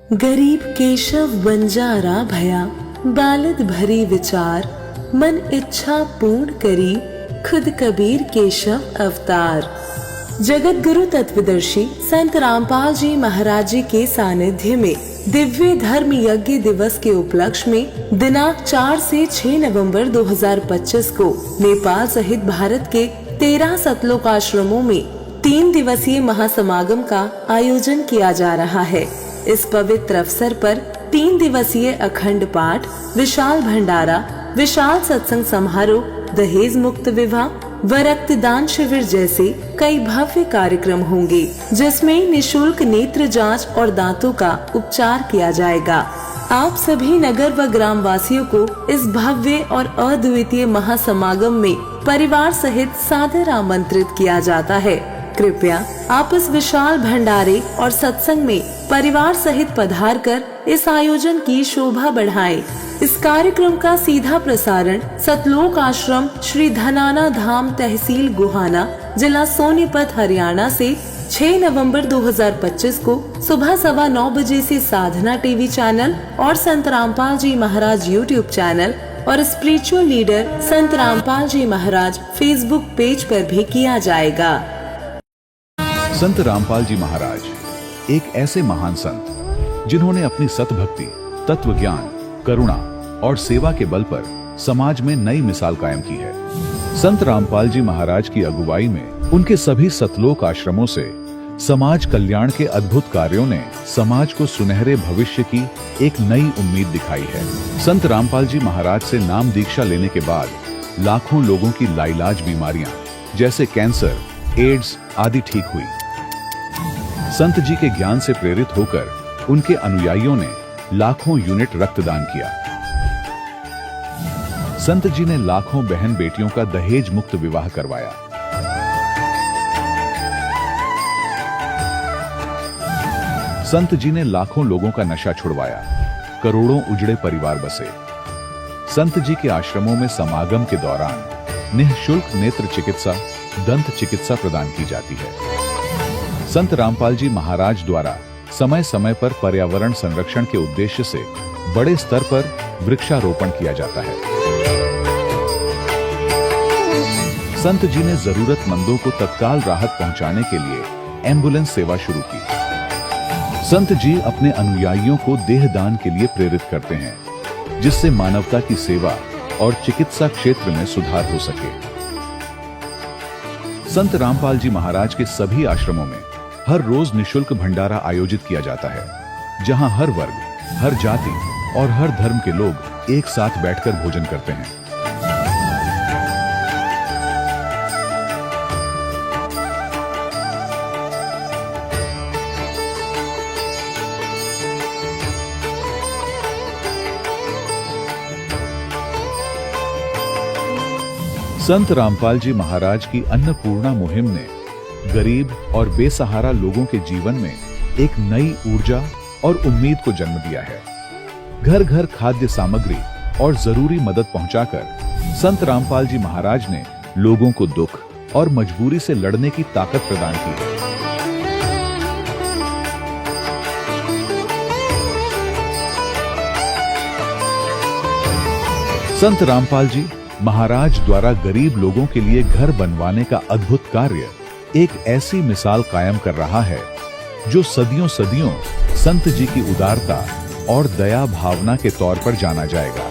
गरीब केशव बंजारा भया, बालद भरी विचार, मन इच्छा पूर्ण करी, खुद कबीर केशव अवतार। जगत गुरु तत्वदर्शी संत रामपाल जी महाराज जी के सानिध्य में दिव्य धर्म यज्ञ दिवस के उपलक्ष्य में दिनांक 4 से 6 नवंबर 2025 को नेपाल सहित भारत के 13 सतलोक आश्रमों में 3 दिवसीय महासमागम का आयोजन किया जा रहा है। इस पवित्र अवसर पर 3 दिवसीय अखंड पाठ, विशाल भंडारा, विशाल सत्संग समारोह, दहेज मुक्त विवाह व रक्तदान शिविर जैसे कई भव्य कार्यक्रम होंगे, जिसमें निशुल्क नेत्र जांच और दांतों का उपचार किया जाएगा। आप सभी नगर व ग्राम वासियों को इस भव्य और अद्वितीय महासमागम में परिवार सहित सादर आमंत्रित किया जाता है। कृपया आप इस विशाल भंडारे और सत्संग में परिवार सहित पधार कर इस आयोजन की शोभा बढ़ाएं। इस कार्यक्रम का सीधा प्रसारण सतलोक आश्रम श्री धनाना धाम तहसील गुहाना जिला सोनीपत हरियाणा से 6 नवंबर 2025 को सुबह 9:15 बजे से साधना टीवी चैनल और संत रामपाल जी महाराज यूट्यूब चैनल और स्पिरिचुअल लीडर संत रामपाल जी महाराज फेसबुक पेज पर भी किया जाएगा। संत रामपाल जी महाराज एक ऐसे महान संत जिन्होंने अपनी सतभक्ति, तत्व ज्ञान, करुणा और सेवा के बल पर समाज में नई मिसाल कायम की है। संत रामपाल जी महाराज की अगुवाई में उनके सभी सतलोक आश्रमों से समाज कल्याण के अद्भुत कार्यों ने समाज को सुनहरे भविष्य की एक नई उम्मीद दिखाई है। संत रामपाल जी महाराज से नाम दीक्षा लेने के बाद लाखों लोगों की लाइलाज बीमारियां जैसे कैंसर, एड्स आदि ठीक हुई। संत जी के ज्ञान से प्रेरित होकर उनके अनुयायियों ने लाखों यूनिट रक्तदान किया। संत जी ने लाखों बहन बेटियों का दहेज मुक्त विवाह करवाया। संत जी ने लाखों लोगों का नशा छुड़वाया, करोड़ों उजड़े परिवार बसे। संत जी के आश्रमों में समागम के दौरान निःशुल्क नेत्र चिकित्सा, दंत चिकित्सा प्रदान की जाती है। संत रामपाल जी महाराज द्वारा समय समय पर पर्यावरण संरक्षण के उद्देश्य से बड़े स्तर पर वृक्षारोपण किया जाता है। संत जी ने जरूरतमंदों को तत्काल राहत पहुंचाने के लिए एम्बुलेंस सेवा शुरू की। संत जी अपने अनुयायियों को देहदान के लिए प्रेरित करते हैं, जिससे मानवता की सेवा और चिकित्सा क्षेत्र में सुधार हो सके। संत रामपाल जी महाराज के सभी आश्रमों में हर रोज निशुल्क भंडारा आयोजित किया जाता है, जहां हर वर्ग, हर जाति और हर धर्म के लोग एक साथ बैठकर भोजन करते हैं। संत रामपाल जी महाराज की अन्नपूर्णा मुहिम ने गरीब और बेसहारा लोगों के जीवन में एक नई ऊर्जा और उम्मीद को जन्म दिया है। घर घर खाद्य सामग्री और जरूरी मदद पहुंचाकर संत रामपाल जी महाराज ने लोगों को दुख और मजबूरी से लड़ने की ताकत प्रदान की है। संत रामपाल जी महाराज द्वारा गरीब लोगों के लिए घर बनवाने का अद्भुत कार्य एक ऐसी मिसाल कायम कर रहा है जो सदियों सदियों संत जी की उदारता और दया भावना के तौर पर जाना जाएगा।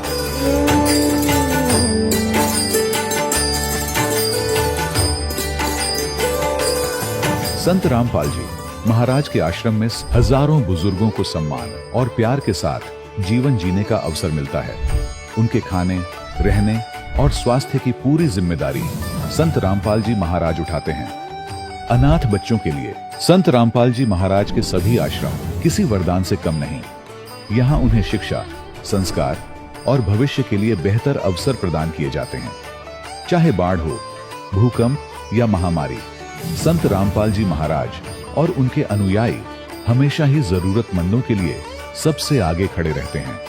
संत रामपाल जी महाराज के आश्रम में हजारों बुजुर्गों को सम्मान और प्यार के साथ जीवन जीने का अवसर मिलता है। उनके खाने, रहने और स्वास्थ्य की पूरी जिम्मेदारी संत रामपाल जी महाराज उठाते हैं। अनाथ बच्चों के लिए संत रामपाल जी महाराज के सभी आश्रम किसी वरदान से कम नहीं। यहाँ उन्हें शिक्षा, संस्कार और भविष्य के लिए बेहतर अवसर प्रदान किए जाते हैं। चाहे बाढ़ हो, भूकंप या महामारी, संत रामपाल जी महाराज और उनके अनुयायी हमेशा ही जरूरतमंदों के लिए सबसे आगे खड़े रहते हैं।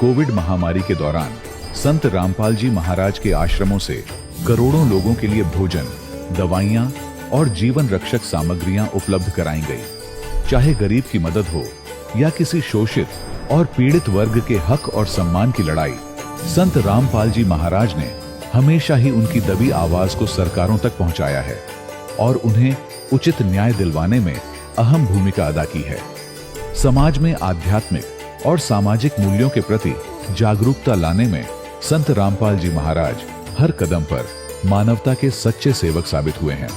कोविड महामारी के दौरान संत रामपाल जी महाराज के आश्रमों से करोड़ों लोगों के लिए भोजन, दवाइयां और जीवन रक्षक सामग्रियां उपलब्ध कराई गई। चाहे गरीब की मदद हो या किसी शोषित और पीड़ित वर्ग के हक और सम्मान की लड़ाई संत रामपाल जी महाराज ने हमेशा ही उनकी दबी आवाज को सरकारों तक पहुंचाया है और उन्हें उचित न्याय दिलवाने में अहम भूमिका अदा की है। समाज में आध्यात्मिक और सामाजिक मूल्यों के प्रति जागरूकता लाने में संत रामपाल जी महाराज हर कदम पर मानवता के सच्चे सेवक साबित हुए हैं।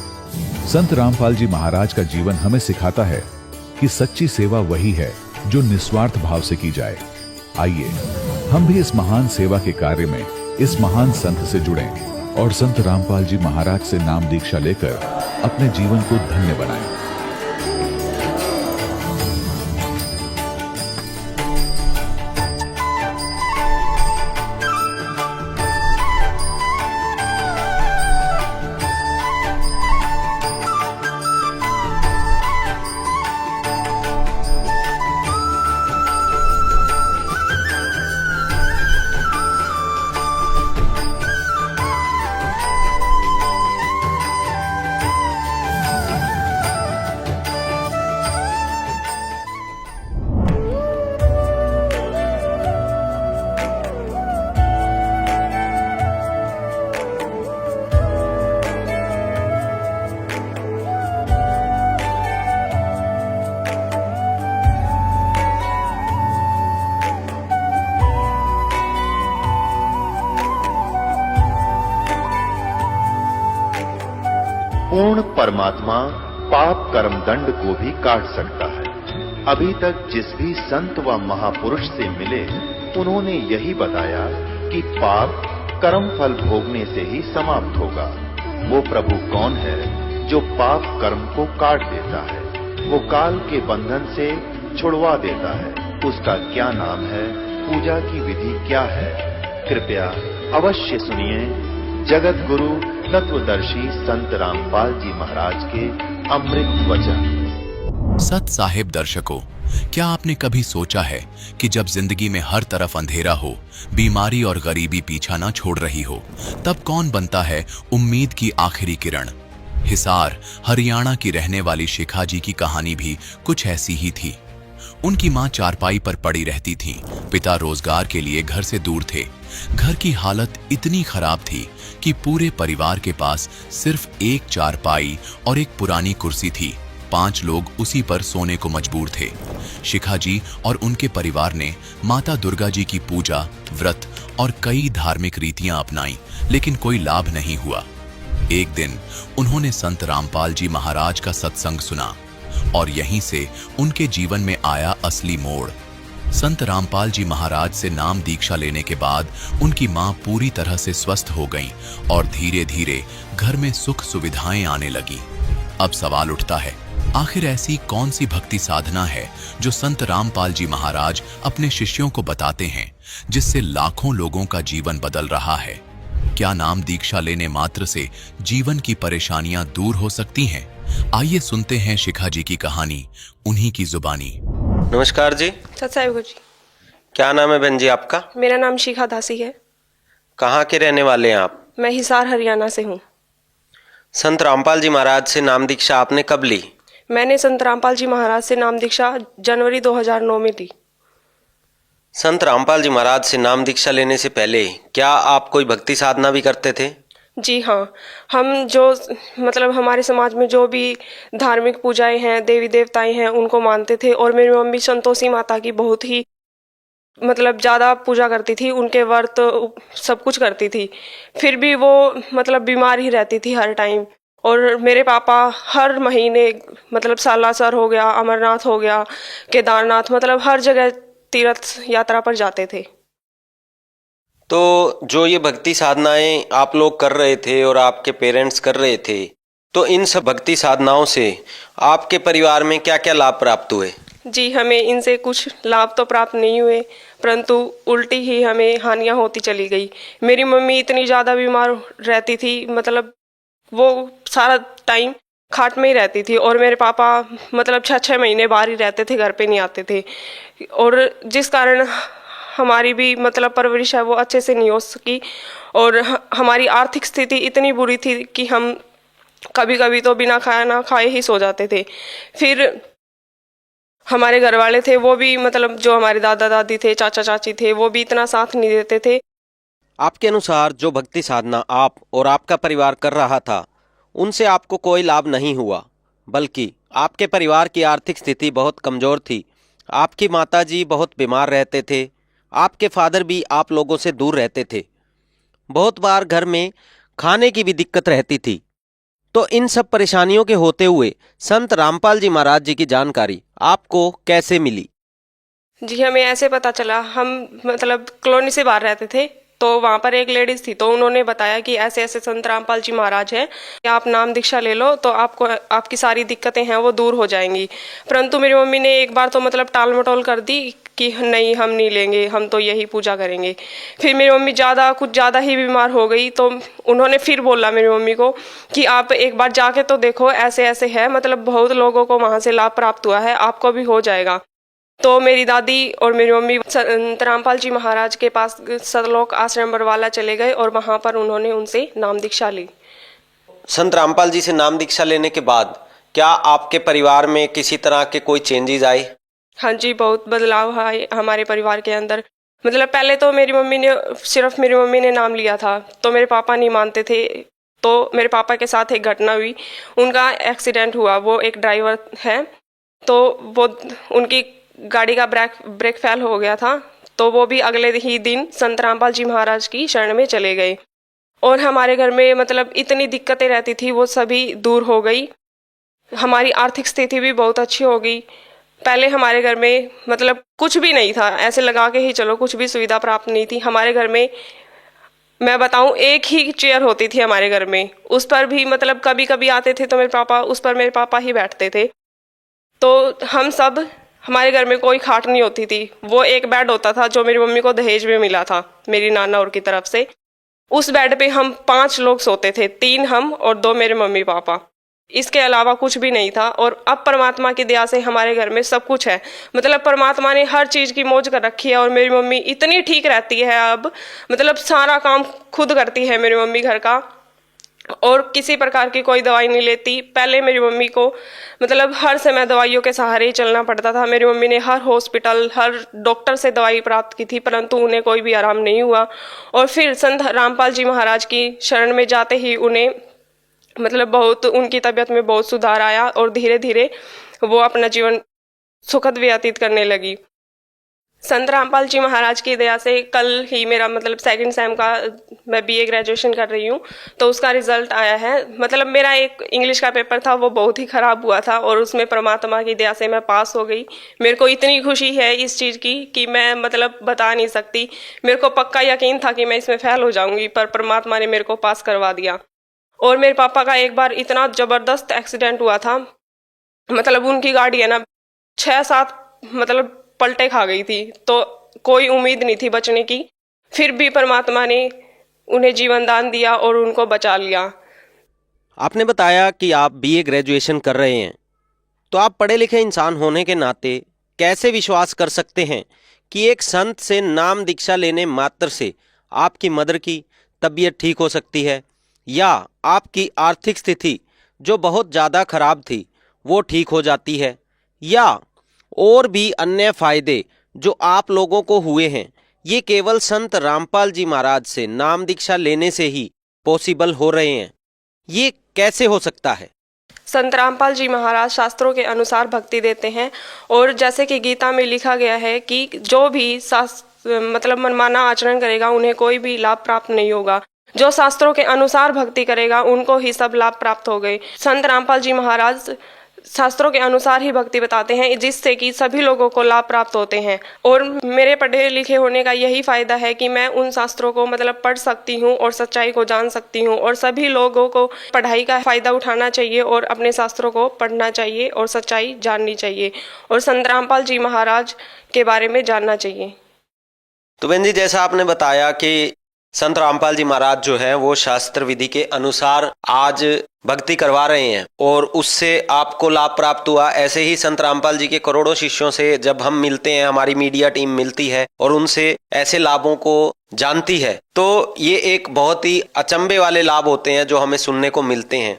संत रामपाल जी महाराज का जीवन हमें सिखाता है कि सच्ची सेवा वही है जो निस्वार्थ भाव से की जाए। आइए हम भी इस महान सेवा के कार्य में इस महान संत से जुड़ें और संत रामपाल जी महाराज से नाम दीक्षा लेकर अपने जीवन को धन्य बनाएं। पूर्ण परमात्मा पाप कर्म दंड को भी काट सकता है। अभी तक जिस भी संत व महापुरुष से मिले उन्होंने यही बताया कि पाप कर्म फल भोगने से ही समाप्त होगा। वो प्रभु कौन है जो पाप कर्म को काट देता है, वो काल के बंधन से छुड़वा देता है। उसका क्या नाम है, पूजा की विधि क्या है? कृपया अवश्य सुनिए जगत गुरु तत्वदर्शी संत रामपाल जी महाराज के अमृत वचन। सत साहिब दर्शकों, क्या आपने कभी सोचा है कि जब जिंदगी में हर तरफ अंधेरा हो, बीमारी और गरीबी पीछा ना छोड़ रही हो, तब कौन बनता है उम्मीद की आखिरी किरण? हिसार हरियाणा की रहने वाली शिखा जी की कहानी भी कुछ ऐसी ही थी। उनकी मां चारपाई पर पड़ी रहती थीं, पिता रोजगार के लिए घर से दूर थे। घर की हालत इतनी खराब थी कि पूरे परिवार के पास सिर्फ एक चारपाई और एक पुरानी कुर्सी थी। 5 लोग उसी पर सोने को मजबूर थे। शिखा जी और उनके परिवार ने माता दुर्गा जी की पूजा, व्रत और कई धार्मिक रीतियां अपनाई, लेकिन कोई लाभ नहीं हुआ। एक दिन उन्होंने संत रामपाल जी महाराज का सत्संग सुना और यहीं से उनके जीवन में आया असली मोड़। संत रामपाल जी महाराज से नाम दीक्षा लेने के बाद उनकी मां पूरी तरह से स्वस्थ हो गईं और धीरे धीरे घर में सुख सुविधाएं आने लगीं। अब सवाल उठता है, आखिर ऐसी कौन सी भक्ति साधना है जो संत रामपाल जी महाराज अपने शिष्यों को बताते हैं, जिससे लाखों लोगों का जीवन बदल रहा है? क्या नाम दीक्षा लेने मात्र से जीवन की परेशानियां दूर हो सकती हैं? आइए सुनते हैं शिखा जी की कहानी उन्हीं की जुबानी। नमस्कार जी। सत साहिब जी। क्या नाम है बहन जी आपका? मेरा नाम शिखा दासी है। कहाँ के रहने वाले हैं आप? मैं हिसार हरियाणा से हूँ। संत रामपाल जी महाराज से नाम दीक्षा आपने कब ली? मैंने संत रामपाल जी महाराज से नाम दीक्षा जनवरी 2009 में ली। संत रामपाल जी महाराज से नाम दीक्षा लेने से पहले क्या आप कोई भक्ति साधना भी करते थे? जी हाँ, हम जो मतलब हमारे समाज में जो भी धार्मिक पूजाएं हैं, देवी देवताएं हैं, उनको मानते थे। और मेरी मम्मी संतोषी माता की बहुत ही मतलब ज़्यादा पूजा करती थी, उनके व्रत सब कुछ करती थी। फिर भी वो मतलब बीमार ही रहती थी हर टाइम। और मेरे पापा हर महीने मतलब सालासर हो गया, अमरनाथ हो गया, केदारनाथ, मतलब हर जगह तीर्थ यात्रा पर जाते थे। तो जो ये भक्ति साधनाएं आप लोग कर रहे थे और आपके पेरेंट्स कर रहे थे, तो इन सब भक्ति साधनाओं से आपके परिवार में क्या क्या लाभ प्राप्त हुए? जी, हमें इनसे कुछ लाभ तो प्राप्त नहीं हुए, परंतु उल्टी ही हमें हानियां होती चली गई। मेरी मम्मी इतनी ज़्यादा बीमार रहती थी, मतलब वो सारा टाइम खाट में ही रहती थी। और मेरे पापा मतलब 6-6 महीने बाहर ही रहते थे, घर पे नहीं आते थे। और जिस कारण हमारी भी मतलब परवरिश है वो अच्छे से नहीं हो सकी। और हमारी आर्थिक स्थिति इतनी बुरी थी कि हम कभी कभी तो बिना खाना खाए ही सो जाते थे। फिर हमारे घर वाले थे वो भी मतलब जो हमारे दादा दादी थे, चाचा चाची थे, वो भी इतना साथ नहीं देते थे। आपके अनुसार जो भक्ति साधना आप और आपका परिवार कर रहा था, उनसे आपको कोई लाभ नहीं हुआ, बल्कि आपके परिवार की आर्थिक स्थिति बहुत कमज़ोर थी। आपकी माताजी बहुत बीमार रहते थे, आपके फादर भी आप लोगों से दूर रहते थे। बहुत बार घर में खाने की भी दिक्कत रहती थी। तो इन सब परेशानियों के होते हुए संत रामपाल जी महाराज जी की जानकारी आपको कैसे मिली? जी हमें ऐसे पता चला, हम मतलब कॉलोनी से बाहर रहते थे, तो वहाँ पर एक लेडीज थी, तो उन्होंने बताया कि ऐसे ऐसे संत रामपाल जी महाराज हैं, आप नाम दीक्षा ले लो तो आपको आपकी सारी दिक्कतें हैं वो दूर हो जाएंगी। परंतु मेरी मम्मी ने एक बार तो मतलब टाल मटोल कर दी कि नहीं हम नहीं लेंगे, हम तो यही पूजा करेंगे। फिर मेरी मम्मी कुछ ज़्यादा ही बीमार हो गई, तो उन्होंने फिर बोला मेरी मम्मी को कि आप एक बार जाके तो देखो, ऐसे ऐसे है, मतलब बहुत लोगों को वहाँ से लाभ प्राप्त हुआ है, आपको भी हो जाएगा। तो मेरी दादी और मेरी मम्मी संत रामपाल जी महाराज के पास सतलोक आश्रम बरवाला चले गए और वहाँ पर उन्होंने उनसे नाम दीक्षा ली। संत रामपाल जी से नाम दीक्षा लेने के बाद क्या आपके परिवार में किसी तरह के कोई चेंजेस आए? हाँ जी, बहुत बदलाव आए हमारे परिवार के अंदर। मतलब पहले तो सिर्फ मेरी मम्मी ने नाम लिया था, तो मेरे पापा नहीं मानते थे। तो मेरे पापा के साथ एक घटना हुई, उनका एक्सीडेंट हुआ। वो एक ड्राइवर है, तो वो उनकी गाड़ी का ब्रेक फेल हो गया था, तो वो भी अगले ही दिन संत रामपाल जी महाराज की शरण में चले गए। और हमारे घर में मतलब इतनी दिक्कतें रहती थी वो सभी दूर हो गई। हमारी आर्थिक स्थिति भी बहुत अच्छी हो गई। पहले हमारे घर में मतलब कुछ भी नहीं था, ऐसे लगा के ही चलो, कुछ भी सुविधा प्राप्त नहीं थी हमारे घर में। मैं बताऊं, एक ही चेयर होती थी हमारे घर में, उस पर भी मतलब कभी कभी आते थे तो मेरे पापा ही बैठते थे। तो हमारे घर में कोई खाट नहीं होती थी, वो एक बेड होता था जो मेरी मम्मी को दहेज में मिला था मेरी नाना और की तरफ से। उस बेड पे हम 5 लोग सोते थे, 3 हम और 2 मेरे मम्मी पापा। इसके अलावा कुछ भी नहीं था। और अब परमात्मा की दया से हमारे घर में सब कुछ है, मतलब परमात्मा ने हर चीज की मौज कर रखी है। और मेरी मम्मी इतनी ठीक रहती है अब, मतलब सारा काम खुद करती है मेरी मम्मी घर का, और किसी प्रकार की कोई दवाई नहीं लेती। पहले मेरी मम्मी को मतलब हर समय दवाइयों के सहारे ही चलना पड़ता था। मेरी मम्मी ने हर हॉस्पिटल, हर डॉक्टर से दवाई प्राप्त की थी, परंतु उन्हें कोई भी आराम नहीं हुआ। और फिर संत रामपाल जी महाराज की शरण में जाते ही उन्हें मतलब बहुत उनकी तबीयत में बहुत सुधार आया, और धीरे धीरे वो अपना जीवन सुखद व्यतीत करने लगी। संत रामपाल जी महाराज की दया से कल ही मेरा मतलब 2nd सेम का मैं BA ग्रेजुएशन कर रही हूँ, तो उसका रिजल्ट आया है। मतलब मेरा एक इंग्लिश का पेपर था, वो बहुत ही खराब हुआ था, और उसमें परमात्मा की दया से मैं पास हो गई। मेरे को इतनी खुशी है इस चीज़ की कि मैं मतलब बता नहीं सकती। मेरे को पक्का यकीन था कि मैं इसमें फेल हो जाऊंगी, पर परमात्मा ने मेरे को पास करवा दिया। और मेरे पापा का एक बार इतना ज़बरदस्त एक्सीडेंट हुआ था, मतलब उनकी गाड़ी है ना 6-7 मतलब पलटे खा गई थी, तो कोई उम्मीद नहीं थी बचने की। फिर भी परमात्मा ने उन्हें जीवन दान दिया और उनको बचा लिया। आपने बताया कि आप BA ग्रेजुएशन कर रहे हैं, तो आप पढ़े लिखे इंसान होने के नाते कैसे विश्वास कर सकते हैं कि एक संत से नाम दीक्षा लेने मात्र से आपकी मदर की तबीयत ठीक हो सकती है, या आपकी आर्थिक स्थिति जो बहुत ज़्यादा खराब थी वो ठीक हो जाती है, या और भी अन्य फायदे जो आप लोगों को हुए हैं, ये केवल संत रामपाल जी महाराज से नाम दीक्षा लेने से ही पॉसिबल हो रहे हैं? ये कैसे हो सकता है? संत रामपाल जी महाराज शास्त्रों के अनुसार भक्ति देते हैं, और जैसे कि गीता में लिखा गया है कि जो भी मतलब मनमाना आचरण करेगा उन्हें कोई भी लाभ प्राप्त नहीं होगा। जो शास्त्रों के अनुसार भक्ति करेगा उनको ही सब लाभ प्राप्त हो गए। संत रामपाल जी महाराज शास्त्रों के अनुसार ही भक्ति बताते हैं, जिससे कि सभी लोगों को लाभ प्राप्त होते हैं। और मेरे पढ़े लिखे होने का यही फायदा है कि मैं उन शास्त्रों को मतलब पढ़ सकती हूँ और सच्चाई को जान सकती हूँ। और सभी लोगों को पढ़ाई का फायदा उठाना चाहिए और अपने शास्त्रों को पढ़ना चाहिए और सच्चाई जाननी चाहिए और संत रामपाल जी महाराज के बारे में जानना चाहिए। तो बहन जी, जैसा आपने बताया कि संत रामपाल जी महाराज जो है वो शास्त्र विधि के अनुसार आज भक्ति करवा रहे हैं और उससे आपको लाभ प्राप्त हुआ। ऐसे ही संत रामपाल जी के करोड़ों शिष्यों से जब हम मिलते हैं, हमारी मीडिया टीम मिलती है और उनसे ऐसे लाभों को जानती है, तो ये एक बहुत ही अचंभे वाले लाभ होते हैं जो हमें सुनने को मिलते हैं।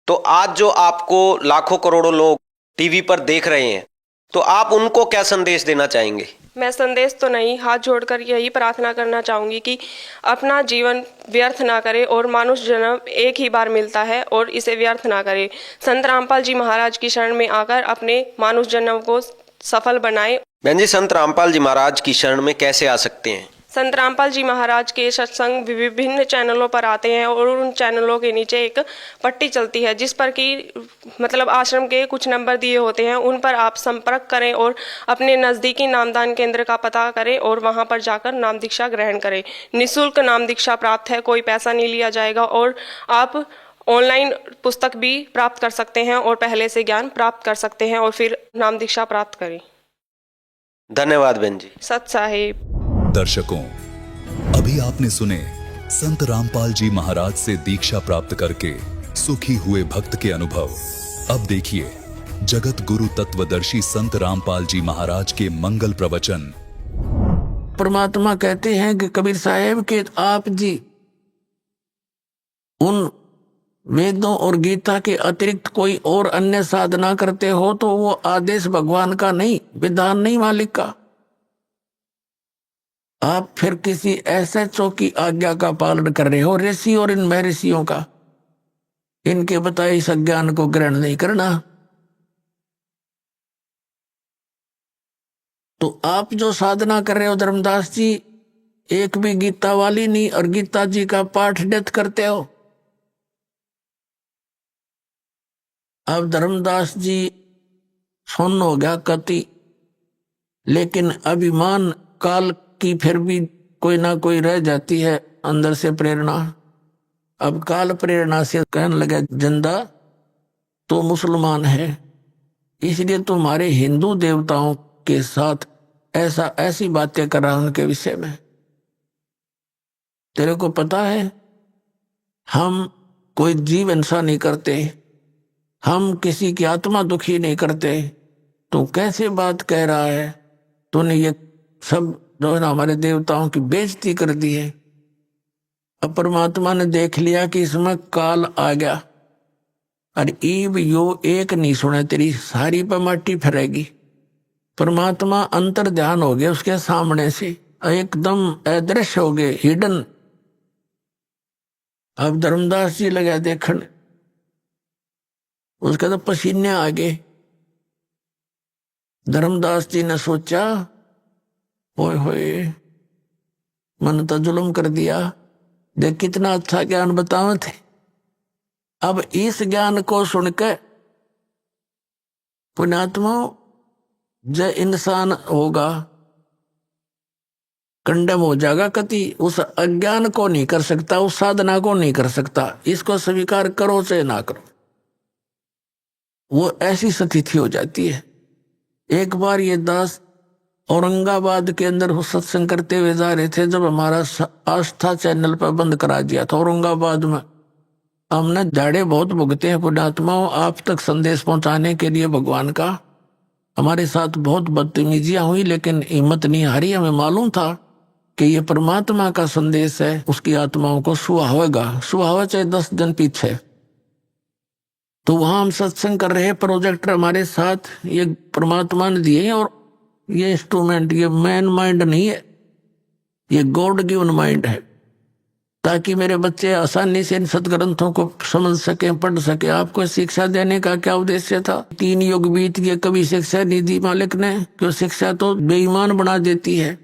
तो आज जो आपको लाखों करोड़ों लोग टीवी पर देख रहे हैं, तो आप उनको क्या संदेश देना चाहेंगे? मैं संदेश तो नहीं, हाथ जोड़कर यही प्रार्थना करना चाहूँगी कि अपना जीवन व्यर्थ ना करे और मानुष जन्म एक ही बार मिलता है और इसे व्यर्थ ना करे। संत रामपाल जी महाराज की शरण में आकर अपने मानुष जन्म को सफल बनाए। बहन जी, संत रामपाल जी महाराज की शरण में कैसे आ सकते हैं? संत रामपाल जी महाराज के सत्संग विभिन्न चैनलों पर आते हैं और उन चैनलों के नीचे एक पट्टी चलती है जिस पर कि मतलब आश्रम के कुछ नंबर दिए होते हैं, उन पर आप संपर्क करें और अपने नज़दीकी नामदान केंद्र का पता करें और वहां पर जाकर नाम दीक्षा ग्रहण करें। निःशुल्क नाम दीक्षा प्राप्त है, कोई पैसा नहीं लिया जाएगा और आप ऑनलाइन पुस्तक भी प्राप्त कर सकते हैं और पहले से ज्ञान प्राप्त कर सकते हैं और फिर नाम दीक्षा प्राप्त करें। धन्यवाद बहन जी। सत साहिब। दर्शकों, अभी आपने सुने संत रामपाल जी महाराज से दीक्षा प्राप्त करके सुखी हुए भक्त के अनुभव। अब देखिए जगत गुरु तत्वदर्शी संत रामपाल जी महाराज के मंगल प्रवचन। परमात्मा कहते हैं कि कबीर साहेब के आप जी उन वेदों और गीता के अतिरिक्त कोई और अन्य साधना करते हो तो वो आदेश भगवान का नहीं, विधान नहीं मालिक का। आप फिर किसी ऐसे की आज्ञा का पालन कर रहे हो, ऋषि और इन महर्षियों का, इनके बताए इस ज्ञान को ग्रहण नहीं करना। तो आप जो साधना कर रहे हो धर्मदास जी, एक भी गीता वाली नहीं और गीता जी का पाठ नित करते हो। अब धर्मदास जी सुन हो गया कति, लेकिन अभिमान काल की फिर भी कोई ना कोई रह जाती है अंदर से प्रेरणा। अब काल प्रेरणा से कहने लगा जिंदा तो मुसलमान है, इसलिए तुम्हारे हिंदू देवताओं के साथ ऐसी बातें कर रहा उनके विषय में। तेरे को पता है हम कोई जीव हिंसा नहीं करते, हम किसी की आत्मा दुखी नहीं करते, तो कैसे बात कह रहा है? तूने ये सब जो है ना हमारे देवताओं की बेइज्जती कर दी है। अब परमात्मा ने देख लिया कि इसमें काल आ गया और ईब यो एक नहीं सुने तेरी सारी पर माटी फिरेगी। परमात्मा अंतर ध्यान हो गए उसके सामने से, एकदम अदृश्य हो गए, हिडन। अब धर्मदास जी लगा देखने, उसके तो पसीने आ गए। धर्मदास जी ने सोचा ओए होए मन तो जुल्म कर दिया, देख कितना अच्छा ज्ञान बतावे थे। अब इस ज्ञान को सुनकर पुण्यात्मा जो इंसान होगा कंडम हो जाएगा, कति उस अज्ञान को नहीं कर सकता, उस साधना को नहीं कर सकता। इसको स्वीकार करो चाहे ना करो, वो ऐसी स्थिति हो जाती है। एक बार ये दास औरंगाबाद के अंदर सत्संग करते हुए जा रहे थे, जब हमारा आस्था चैनल पर बंद करा दिया था औरंगाबाद में। हमने झाड़े बहुत भुगते हैं पुण्यात्माओं आप तक संदेश पहुंचाने के लिए भगवान का। हमारे साथ बहुत बदतमीजियां हुई लेकिन हिम्मत नहीं हारी। हमें मालूम था कि ये परमात्मा का संदेश है, उसकी आत्माओं को सुहावेगा, सुहावा चाहे 10 दिन पीछे। तो वहां हम सत्संग कर रहे, प्रोजेक्टर हमारे साथ ये परमात्मा ने दिए और ये इंस्ट्रूमेंट, ये मैन माइंड नहीं है, ये गॉड गिवन माइंड है, ताकि मेरे बच्चे आसानी से इन सदग्रंथों को समझ सके, पढ़ सके। आपको शिक्षा देने का क्या उद्देश्य था? 3 युग बीत गए, कभी शिक्षा नहीं दी मालिक ने, क्यों? शिक्षा तो बेईमान बना देती है,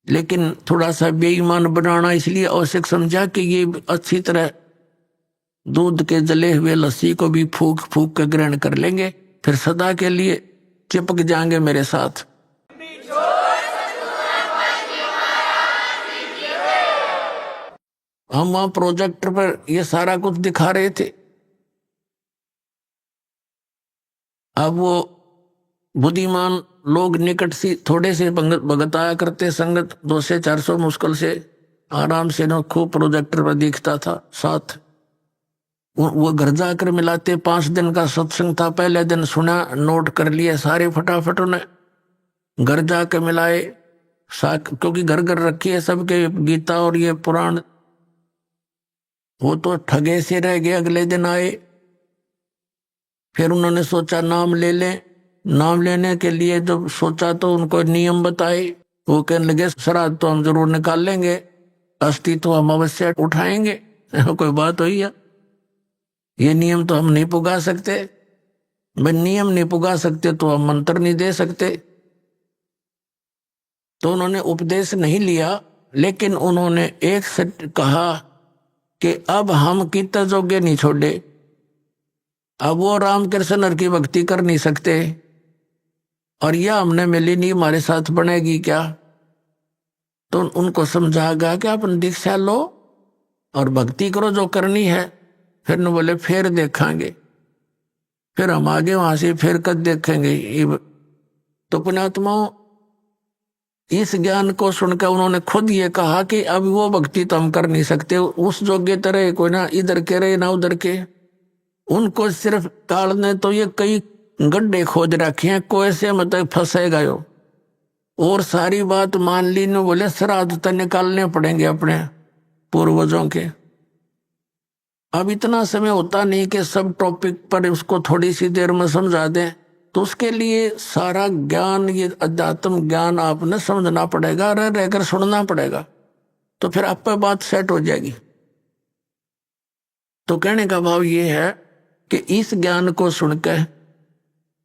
लेकिन थोड़ा सा बेईमान बनाना इसलिए आवश्यक समझा कि ये अच्छी तरह दूध के जले हुए लस्सी को भी फूक फूक कर ग्रहण कर लेंगे, फिर सदा के लिए चिपक जाएंगे मेरे साथ। हम वहां प्रोजेक्टर पर ये सारा कुछ दिखा रहे थे। अब वो बुद्धिमान लोग निकट से थोड़े से भगताया करते, संगत 200 से 400 मुश्किल से आराम से ना खूब प्रोजेक्टर पर दिखता था साथ। वो घर जाकर मिलाते। 5 दिन का सत्संग था, पहले दिन सुना, नोट कर लिए सारे फटाफट उन्हें घर जाकर मिलाए, क्योंकि घर घर रखी है सबके गीता और ये पुराण। वो तो ठगे से रह गए। अगले दिन आए, फिर उन्होंने सोचा नाम ले लें, नाम लेने के लिए जब सोचा तो उनको नियम बताए। वो कहने लगे श्राद्ध तो हम जरूर निकाल लेंगे, अस्थि तो हम अवश्य उठाएंगे। कोई बात हुई है? ये नियम तो हम नहीं पुगा सकते। भाई नियम नहीं पुगा सकते तो हम मंत्र नहीं दे सकते। तो उन्होंने उपदेश नहीं लिया, लेकिन उन्होंने एक से कहा कि अब हम कितना जोगे नहीं छोड़े, अब वो रामकृष्ण की भक्ति कर नहीं सकते और यह हमने मिली नहीं हमारे साथ बनेगी क्या। तो उनको समझा गया कि अपन दीक्षा लो और भक्ति करो जो करनी है। फिर न बोले फिर देखेंगे, फिर हम आगे वहां से फिर कद देखेंगे। तो पुण्यात्माओं, इस ज्ञान को सुनकर उन्होंने खुद ये कहा कि अब वो भक्ति तो हम कर नहीं सकते, उस योग्य तरह कोई ना इधर के रहे ना उधर के। उनको सिर्फ काल ने तो ये कई गड्ढे खोज रखे हैं, कोई से मतलब फंसेगा यो। और सारी बात मान ली न बोले श्राद्ध तो निकालने पड़ेंगे अपने पूर्वजों के। अब इतना समय होता नहीं कि सब टॉपिक पर उसको थोड़ी सी देर में समझा दें, तो उसके लिए सारा ज्ञान, ये अध्यात्म ज्ञान आपने समझना पड़ेगा, रह रहकर सुनना पड़ेगा, तो फिर आप पे बात सेट हो जाएगी। तो कहने का भाव ये है कि इस ज्ञान को सुनकर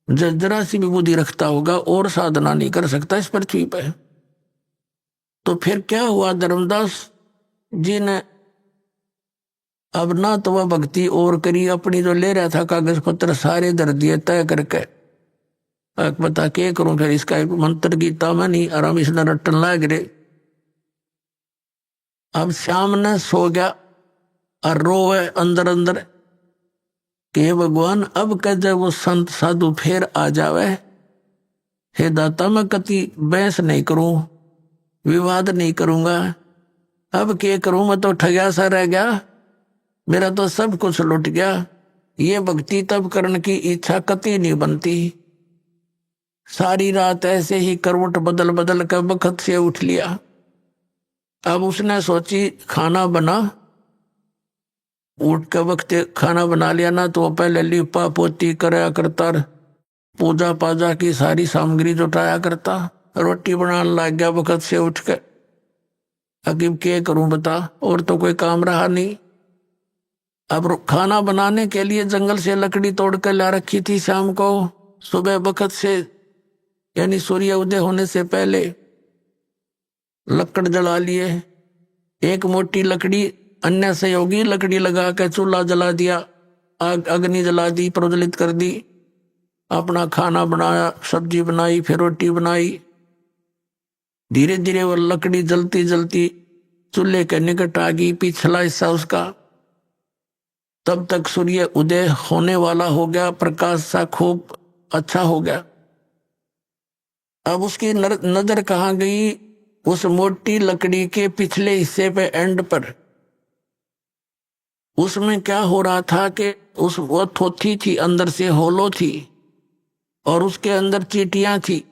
जरा सी भी बुद्धि रखता होगा और साधना नहीं कर सकता इस पृथ्वी पे। तो फिर क्या हुआ, धर्मदास जी ने अब ना तो वह भक्ति और करी, अपनी जो ले रहा था कागज पत्र सारे धर दिए तय करके। बता के करूं फिर, इसका एक मंत्र गीता में नहीं आराम इसने रटन लाग रे। अब श्याम ने सो गया और रोवे अंदर अंदर कि भगवान अब कद वो संत साधु फिर आ जावे, हे दाता मैं कति बहस नहीं करूं, विवाद नहीं करूंगा, अब क्या करूं, मैं तो ठगा सा रह गया, मेरा तो सब कुछ लुट गया। ये भक्ति तब करने की इच्छा कति नहीं बनती। सारी रात ऐसे ही करवट बदल बदल कर बखत से उठ लिया। अब उसने सोची खाना बना, उठ के वक्त खाना बना लिया ना, तो पहले लिपा पोती कराया करता, पूजा पाजा की सारी सामग्री जुटाया करता, रोटी बनाने लग गया वक्त से उठ के। अकीब क्या करूं बता, और तो कोई काम रहा नहीं। अब खाना बनाने के लिए जंगल से लकड़ी तोड़ कर ला रखी थी शाम को, सुबह वक्त से यानी सूर्य उदय होने से पहले लकड़ जला लिए। एक मोटी लकड़ी अन्य सहयोगी लकड़ी लगा के चूल्हा जला दिया, आग अग्नि जला दी, प्रज्वलित कर दी, अपना खाना बनाया, सब्जी बनाई, फिर रोटी बनाई। धीरे धीरे वो लकड़ी जलती जलती चूल्हे के निकट आ गई, पिछला हिस्सा उसका। तब तक सूर्य उदय होने वाला हो गया, प्रकाश सा खूब अच्छा हो गया। अब उसकी नजर कहाँ गई, उस मोटी लकड़ी के पिछले हिस्से पे एंड पर। उसमें क्या हो रहा था कि वो थोथी थी, अंदर से होलो थी और उसके अंदर चींटियां थी।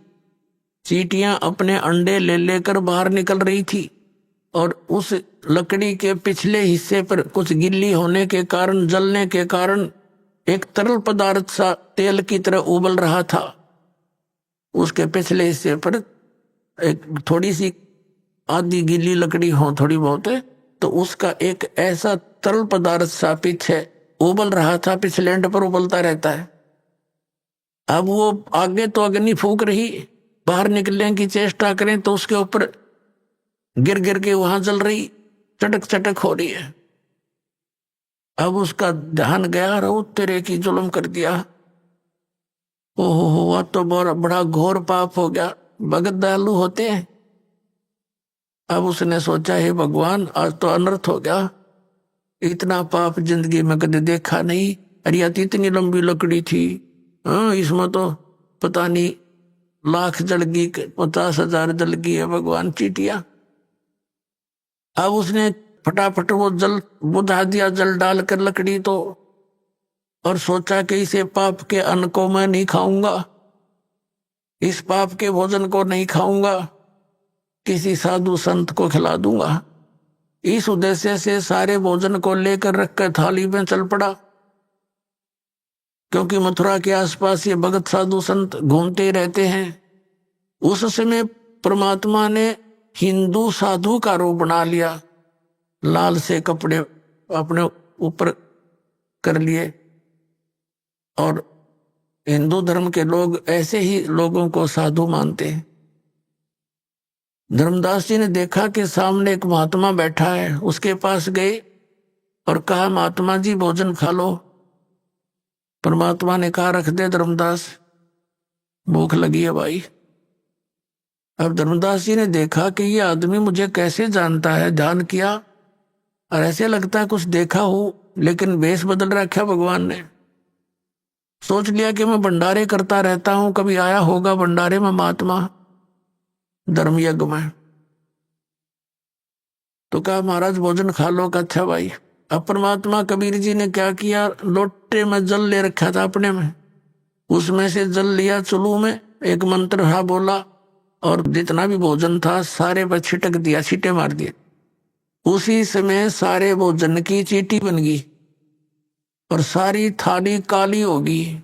चींटियां अपने अंडे ले लेकर बाहर निकल रही थी और उस लकड़ी के पिछले हिस्से पर कुछ गिल्ली होने के कारण, जलने के कारण एक तरल पदार्थ सा तेल की तरह उबल रहा था। उसके पिछले हिस्से पर एक थोड़ी सी आधी गीली लकड़ी हो थोड़ी बहुत है, तो उसका एक ऐसा तरल पदार्थ सा पीछे उबल रहा था, पिछले एंड पर उबलता रहता है। अब वो आगे तो अग्नि फूंक रही, बाहर निकलने की चेष्टा करें तो उसके ऊपर गिर गिर के वहां जल रही, चटक चटक हो रही है। अब उसका ध्यान गया, रो तेरे की जुल्म कर दिया, ओहो हुआ तो बड़ा घोर पाप हो गया। भगत दयालु होते हैं। अब उसने सोचा हे भगवान आज तो अनर्थ हो गया, इतना पाप जिंदगी में कभी देखा नहीं। अरे यार इतनी लंबी लकड़ी थी, हाँ इसमें तो पता नहीं लाख जल गई, 50,000 जल गई है भगवान चीटिया। अब उसने फटाफट वो जल बुझा दिया, जल डालकर लकड़ी तो, और सोचा कि इसे पाप के अन्न को मैं नहीं खाऊंगा, इस पाप के भोजन को नहीं खाऊंगा, किसी साधु संत को खिला दूंगा। इस उद्देश्य से सारे भोजन को लेकर रखकर थाली में चल पड़ा। क्योंकि मथुरा के आसपास ये भगत साधु संत घूमते ही रहते हैं। उस समय परमात्मा ने हिंदू साधु का रूप बना लिया, लाल से कपड़े अपने ऊपर कर लिए, और हिंदू धर्म के लोग ऐसे ही लोगों को साधु मानते हैं। धर्मदास जी ने देखा कि सामने एक महात्मा बैठा है, उसके पास गए और कहा, महात्मा जी भोजन खा लो। परमात्मा ने कहा, रख दे धर्मदास, भूख लगी है भाई। अब धर्मदास जी ने देखा कि ये आदमी मुझे कैसे जानता है, ध्यान किया और ऐसे लगता है कुछ देखा हो, लेकिन वेश बदल रखा भगवान ने। सोच लिया कि मैं भंडारे करता रहता हूं, कभी आया होगा भंडारे में महात्मा धर्म यज्ञ में। तो कहा, महाराज भोजन खा लो। का अच्छा भाई। अब परमात्मा कबीर जी ने क्या किया, लोटे में जल ले रखा था अपने में, उसमें से जल लिया चुलू में, एक मंत्र हा बोला और जितना भी भोजन था सारे पर छिटक दिया, छींटे मार दिए। उसी समय सारे भोजन की चींटी बन गई और सारी थाली काली होगी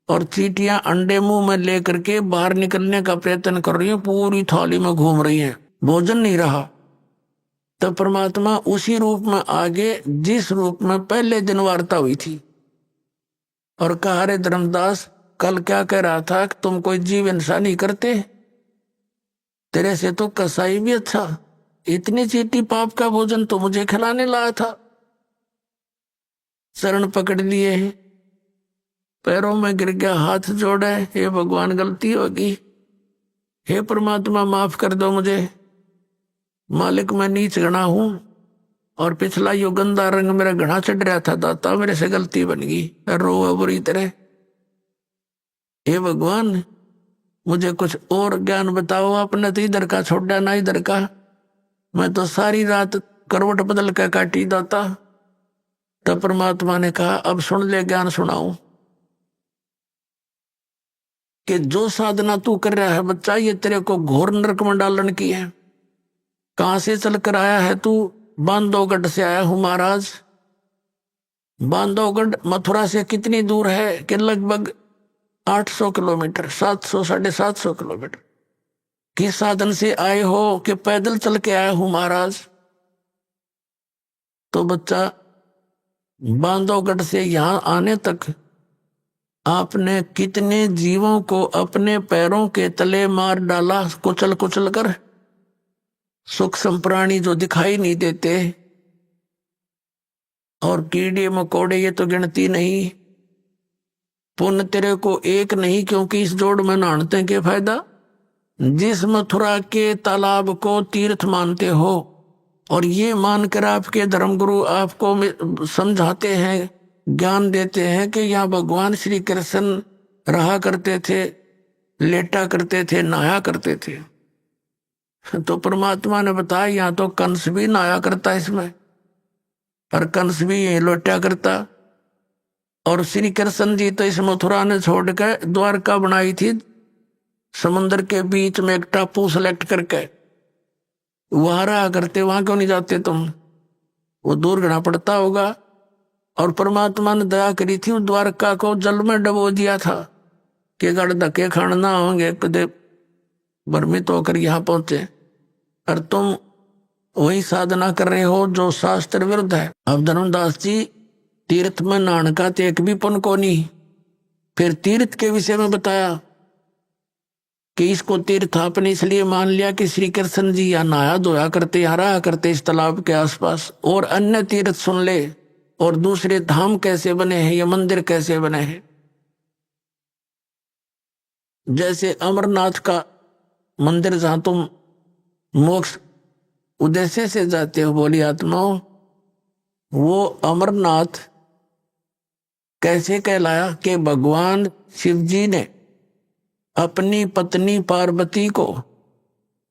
और चींटियां अंडे मुंह में लेकर के बाहर निकलने का प्रयत्न कर रही हैं, पूरी थाली में घूम रही हैं, भोजन नहीं रहा। तब परमात्मा उसी रूप में आगे जिस रूप में पहले दिन वार्ता हुई थी और कहा, रे धर्मदास, कल क्या कह रहा था कि तुम कोई जीव हिंसा नहीं करते, तेरे से तो कसाई भी अच्छा, इतनी चीटी पाप का भोजन तो मुझे खिलाने लाया था। शरण पकड़ लिए, पैरों में गिर गया, हाथ जोड़े, हे भगवान गलती होगी, हे परमात्मा माफ कर दो मुझे, मालिक मैं नीच गणा हूं और पिछला यो गंदा रंग मेरा घना चढ़ रहा था, दाता मेरे से गलती बन गई, रो बुरी तरह। हे भगवान मुझे कुछ और ज्ञान बताओ, आपने तो इधर का छोड़ा ना इधर का, मैं तो सारी रात करवट बदल कर काटी दाता। तब परमात्मा ने कहा, अब सुन ले, ज्ञान सुनाऊं कि जो साधना तू कर रहा है बच्चा, ये तेरे को घोर नरक में डालन की है। कहां से चल कर आया है तू? बांधवगढ़ से आया हूं महाराज। बांधवगढ़ मथुरा से कितनी दूर है? कि लगभग 800 किलोमीटर, 700 750 किलोमीटर। किस साधन से आए हो? कि पैदल चल के आया हूं महाराज। तो बच्चा, बांधवगढ़ से यहां आने तक आपने कितने जीवों को अपने पैरों के तले मार डाला, कुचल कुचल कर। सूक्ष्म प्राणी जो दिखाई नहीं देते और कीड़े मकोड़े, ये तो गिनती नहीं। पुण्य तेरे को एक नहीं, क्योंकि इस जोड़ में नहाते के फायदा। जिस मथुरा के तालाब को तीर्थ मानते हो और ये मानकर आपके धर्मगुरु आपको समझाते हैं, ज्ञान देते हैं कि यहाँ भगवान श्री कृष्ण रहा करते थे, लेटा करते थे, नहाया करते थे, तो परमात्मा ने बताया यहाँ तो कंस भी नहाया करता इसमें, और कंस भी यही लोटा करता। और श्री कृष्ण जी तो इस मथुरा ने छोड़कर द्वारका बनाई थी, समुद्र के बीच में एक टापू सेलेक्ट करके वहां रहा करते। वहां क्यों नहीं जाते तुम? वो दूर घना पड़ता होगा। और परमात्मा ने दया करी थी, द्वारका को जल में डबो दिया था कि गड़ धक्के खाना होंगे, कदे भ्रमित होकर यहाँ पहुंचे। और तुम वही साधना कर रहे हो जो शास्त्र विरुद्ध है। अब धर्मदास जी, तीर्थ में नहाने का तो एक भी पुण्य को नहीं। फिर तीर्थ के विषय में बताया कि इसको तीर्थ आपने इसलिए मान लिया कि श्री कृष्ण जी यहाँ नहाया धोया करते, यहाँ रहा करते इस तालाब के आसपास। और अन्य तीर्थ सुन ले, और दूसरे धाम कैसे बने हैं, ये मंदिर कैसे बने हैं। जैसे अमरनाथ का मंदिर, जहां तुम मोक्ष उद्देश्य से जाते हो बोली आत्माओं, वो अमरनाथ कैसे कहलाया कि भगवान शिव जी ने अपनी पत्नी पार्वती को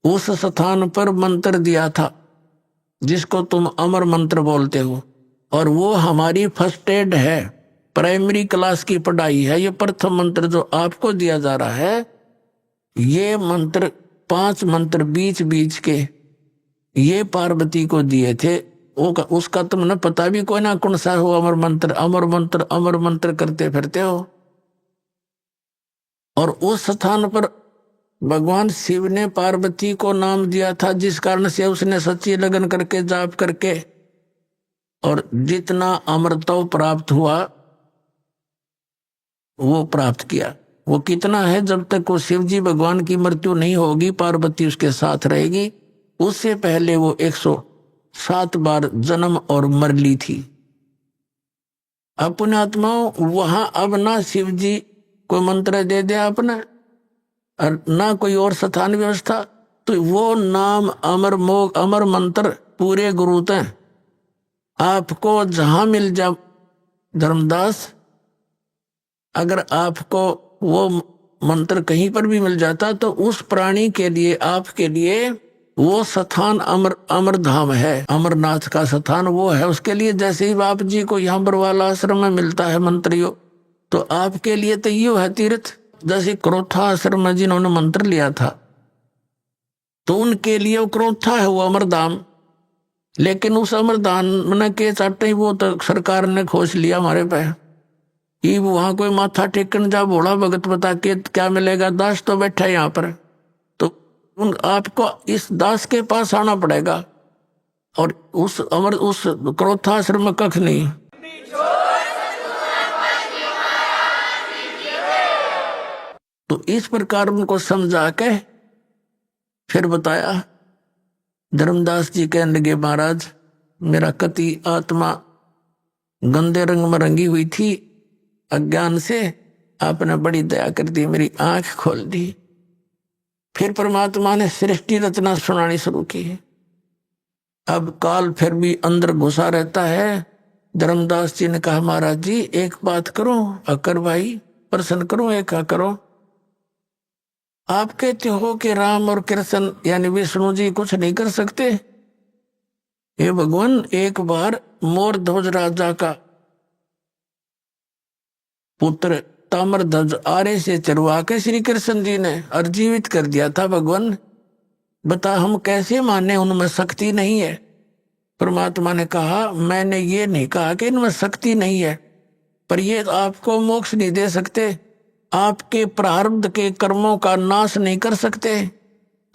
उस स्थान पर मंत्र दिया था जिसको तुम अमर मंत्र बोलते हो। और वो हमारी फर्स्ट एड है, प्राइमरी क्लास की पढ़ाई है। ये प्रथम मंत्र जो आपको दिया जा रहा है, ये मंत्र 5 मंत्र बीच बीच के ये पार्वती को दिए थे वो उसका तुमने पता भी कोई ना कौन सा हो। अमर मंत्र अमर मंत्र अमर मंत्र करते फिरते हो। और उस स्थान पर भगवान शिव ने पार्वती को नाम दिया था, जिस कारण से उसने सच्ची लगन करके जाप करके और जितना अमरत्व प्राप्त हुआ वो प्राप्त किया। वो कितना है, जब तक वो शिव जी भगवान की मृत्यु नहीं होगी, पार्वती उसके साथ रहेगी, उससे पहले वो 107 बार जन्म और मर ली थी। अपने आत्माओं वहां अब ना शिव जी कोई मंत्र दे दे आपने और ना कोई और स्थान व्यवस्था, तो वो नाम अमर मोग अमर मंत्र पूरे गुरुत हैं। आपको जहां मिल जा धर्मदास, अगर आपको वो मंत्र कहीं पर भी मिल जाता तो उस प्राणी के लिए आपके लिए वो स्थान अमर धाम है। अमरनाथ का स्थान वो है उसके लिए। जैसे ही बाप जी को यहाँ बरवाला आश्रम में मिलता है मंत्रियों, तो आपके लिए तो यो है तीर्थ। जैसे क्रोथा आश्रम में जिन्होंने मंत्र लिया था तो उनके लिए वो क्रोथा है, वो अमरधाम। लेकिन उस अमरधाम के चाटे वो तो सरकार ने खोज लिया हमारे पे। ये वहां कोई माथा टेकन जा भोला भगत बता के क्या मिलेगा, दास तो बैठा है यहाँ पर। तो आपको इस दास के पास आना पड़ेगा और उस क्रोथाश्रम में कख नहीं। तो इस प्रकार उनको समझा के फिर बताया। धर्मदास जी कहने लगे, महाराज मेरा कति आत्मा गंदे रंग में रंगी हुई थी, अज्ञान से आपने बड़ी दया कर दी, मेरी आंख खोल दी। फिर परमात्मा ने सृष्टि रचना सुनानी शुरू की। अब काल फिर भी अंदर घुसा रहता है। धर्मदास जी ने कहा, महाराज जी एक बात करो, अकर भाई प्रसन्न करो, एक करो। आप कहते हो कि राम और कृष्ण यानी विष्णु जी कुछ नहीं कर सकते। ये भगवान एक बार मोर ध्वज राजा का पुत्र ताम्र ध्वज आरे से चरवा के श्री कृष्ण जी ने और जीवित कर दिया था। भगवान बता हम कैसे माने उनमें शक्ति नहीं है। परमात्मा ने कहा, मैंने ये नहीं कहा कि इनमें शक्ति नहीं है, पर ये आपको मोक्ष नहीं दे सकते, आपके प्रारब्ध के कर्मों का नाश नहीं कर सकते,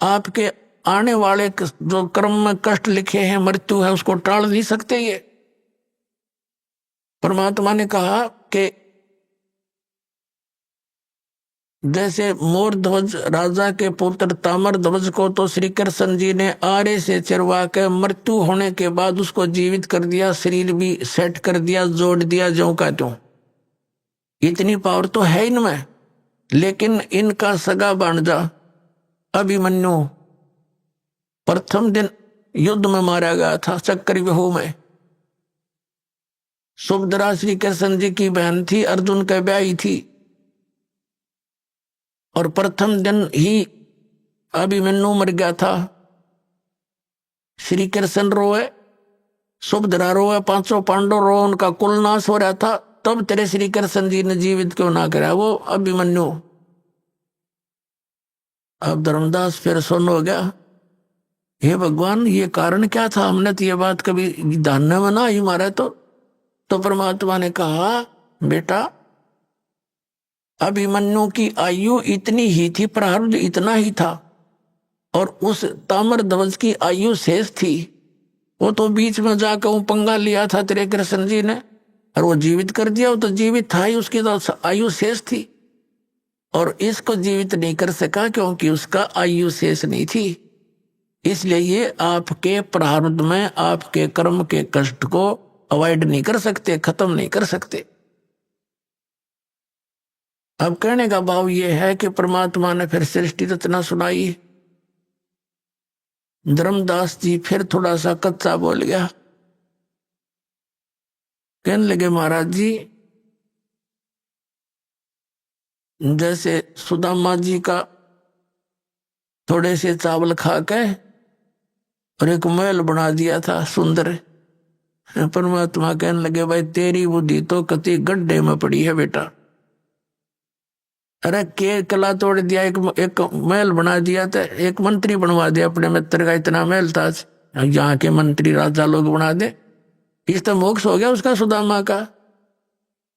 आपके आने वाले जो कर्म में कष्ट लिखे हैं, मृत्यु है, उसको टाल नहीं सकते। ये परमात्मा ने कहा कि जैसे मोर ध्वज राजा के पुत्र ताम्र ध्वज को तो श्री कृष्ण जी ने आरे से चरवा के मृत्यु होने के बाद उसको जीवित कर दिया, शरीर भी सेट कर दिया, जोड़ दिया ज्यों का त्यों। इतनी पावर तो है इनमें। लेकिन इनका सगा भांजा अभिमन्यु प्रथम दिन युद्ध में मारा गया था, चक्रव्यूह में। सुभद्रा श्री कृष्ण जी की बहन थी, अर्जुन के ब्याही थी, और प्रथम दिन ही अभिमन्यु मर गया था। श्री कृष्ण रोए, सुभद्रा रोए, पांचों पांडव रोए, उनका कुल नाश हो रहा था। तब तेरे श्री कृष्ण जी ने जीवित क्यों ना करा वो अभिमन्यु। अब धर्मदास फिर सुन हो गया, हे भगवान ये कारण क्या था, हमने तो ये बात कभी ध्यान में ना आई मारा। तो परमात्मा ने कहा, बेटा अभिमन्यु की आयु इतनी ही थी, प्रारब्ध इतना ही था, और उस ताम्र ध्वज की आयु शेष थी। वो तो बीच में जाकर वो पंगा लिया था तेरे कृष्ण जी ने और वो जीवित कर दिया। वो तो जीवित था ही, उसकी तो आयु शेष थी, और इसको जीवित नहीं कर सका क्योंकि उसका आयु शेष नहीं थी। इसलिए ये आपके प्रारब्ध में आपके कर्म के कष्ट को अवॉइड नहीं कर सकते, खत्म नहीं कर सकते। अब कहने का भाव ये है कि परमात्मा ने फिर सृष्टि रचना सुनाई। धर्मदास जी फिर थोड़ा सा कच्चा बोल गया, कहने लगे, महाराज जी जैसे सुदामा जी का थोड़े से चावल खा के और एक महल बना दिया था सुंदर। परमात्मा कहने लगे, भाई तेरी बुद्धि तो कति गड्ढे में पड़ी है बेटा। अरे के कला तोड़ दिया, एक महल बना दिया था, एक मंत्री बनवा दिया अपने मित्र का, इतना महल था। यहाँ के मंत्री राजा लोग बना दे। इस तो मोक्ष हो गया उसका, सुदामा का।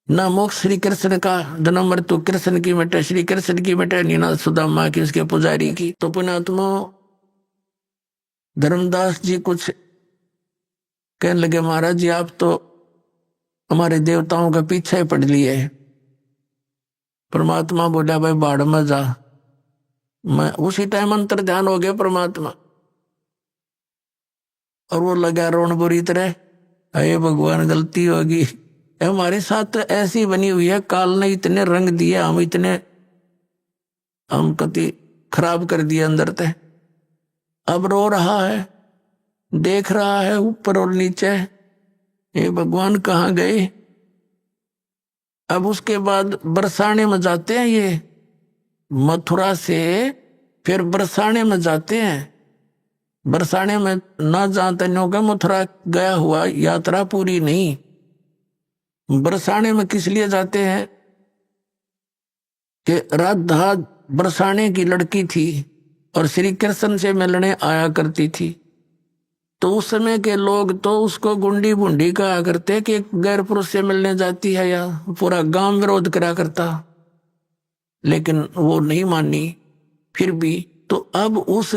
ना मोक्ष श्री कृष्ण का, जन्म मृत्यु कृष्ण की मिटे, श्री कृष्ण की मिटे, नहीं ना सुदामा की, उसके पुजारी की। तो पुण्यात्मा धर्मदास जी कुछ कहने लगे, महाराज जी आप तो हमारे देवताओं के पीछे पड़ लिए। परमात्मा बोला, भाई बाढ़ में जा। मैं उसी टाइम अंतर ध्यान हो गया परमात्मा, और वो लगा रोन बुरी तरह, अरे भगवान गलती होगी, हमारे साथ तो ऐसी बनी हुई है, काल ने इतने रंग दिए, हम कति खराब कर दिए अंदर ते। अब रो रहा है, देख रहा है ऊपर और नीचे, ये भगवान कहाँ गए। अब उसके बाद बरसाने में जाते हैं, ये मथुरा से फिर बरसाने में जाते हैं। बरसाने में ना जानते नो का मथुरा गया हुआ यात्रा पूरी नहीं। बरसाने में किस लिए जाते हैं कि राधा बरसाने की लड़की थी और श्री कृष्ण से मिलने आया करती थी। तो उस समय के लोग तो उसको गुंडी बुंडी कहा करते कि गैर पुरुष से मिलने जाती है, या पूरा गांव विरोध करा करता, लेकिन वो नहीं मानी फिर भी। तो अब उस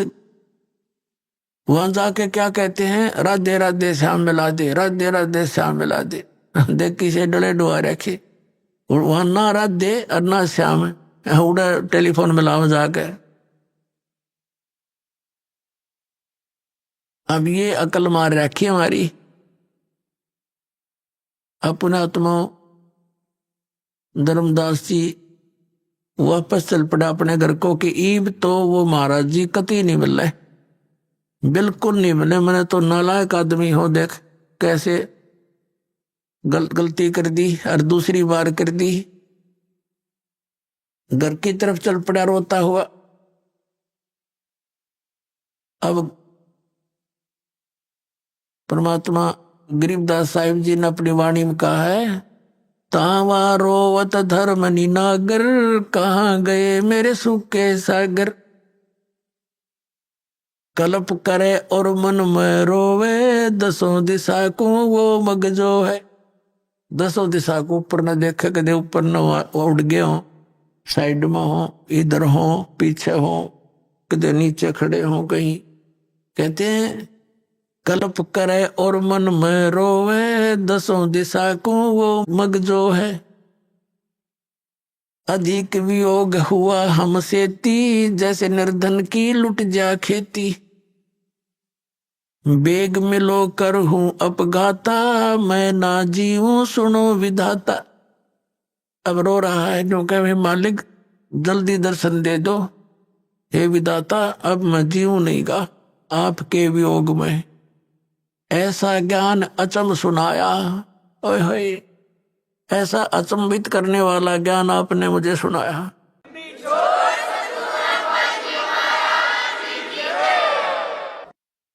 वहां जाके क्या कहते हैं, राधे राधे श्याम मिला दे, राधे राधे श्याम मिला दे। देखी से डले डुआ रखे, वहां ना राधे और ना श्याम, उड़ा टेलीफोन मिलाओ जाकर। अब ये अकल मार रखी हमारी। अपना आत्मा धर्मदास जी वापस चल पड़ा अपने घर को कि ईब तो वो महाराज जी कति नहीं मिल रहे, बिल्कुल नहीं मिले। मैंने तो नालायक आदमी हो, देख कैसे गलती कर दी और दूसरी बार कर दी। घर की तरफ चल पड़ा रोता हुआ। अब परमात्मा गरीबदास साहिब जी ने अपनी वाणी में कहा है, तावा रोवत धर्म निनागर, कहाँ गए मेरे सूखे सागर। कल्प करे और मन में रोवे, दसों दिशा को वो मगजो है। दसों दिशा को ऊपर न देखे, कदे ऊपर न उड़ गए हो, साइड में हो, इधर हो, पीछे हो, कदे नीचे खड़े हो कहीं। कहते हैं कल्प करे और मन में रोवे, दसों दिशा को वो मगजो है। अधिक वियोग हुआ हमसे ती, जैसे निर्धन की लुट जा खेती। बेग मिलो कर हूं अपघाता, मैं ना जीऊं सुनो विधाता। अब रो रहा है क्योंकि मालिक जल्दी दर्शन दे दो, हे विधाता अब मैं जीऊं नहीं गा आपके वियोग में। ऐसा ज्ञान अचम सुनाया, ओए होए, ऐसा अचंभित करने वाला ज्ञान आपने मुझे सुनाया।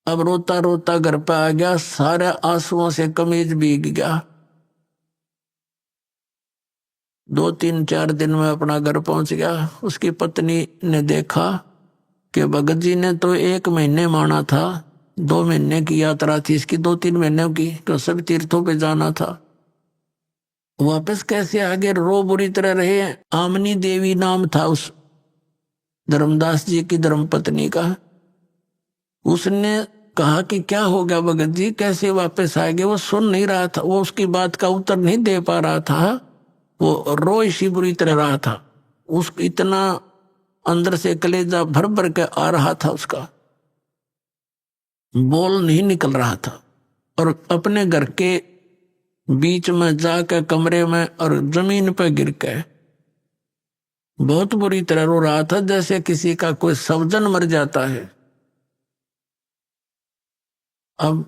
अब रोता रोता घर पे आ गया, सारे आंसुओं से कमीज भीग गया। 2-3-4 दिन में अपना घर पहुंच गया। उसकी पत्नी ने देखा कि भगत जी ने तो 1 महीने माना था, 2 महीने की यात्रा थी इसकी, 2-3 महीने की, तो सब तीर्थों पे जाना था। वापस कैसे आगे रो बुरी तरह रहे हैं। आमनी देवी नाम था उस धर्मदास जी की धर्मपत्नी का। उसने कहा कि क्या हो गया भगत जी, कैसे वापस आएंगे। वो सुन नहीं रहा था, वो उसकी बात का उत्तर नहीं दे पा रहा था, वो रो इसी बुरी तरह रहा था। उस इतना अंदर से कलेजा भर भर के आ रहा था, उसका बोल नहीं निकल रहा था। और अपने घर के बीच में जाकर कमरे में और जमीन पर गिर के बहुत बुरी तरह रो रहा था, जैसे किसी का कोई स्वजन मर जाता है। अब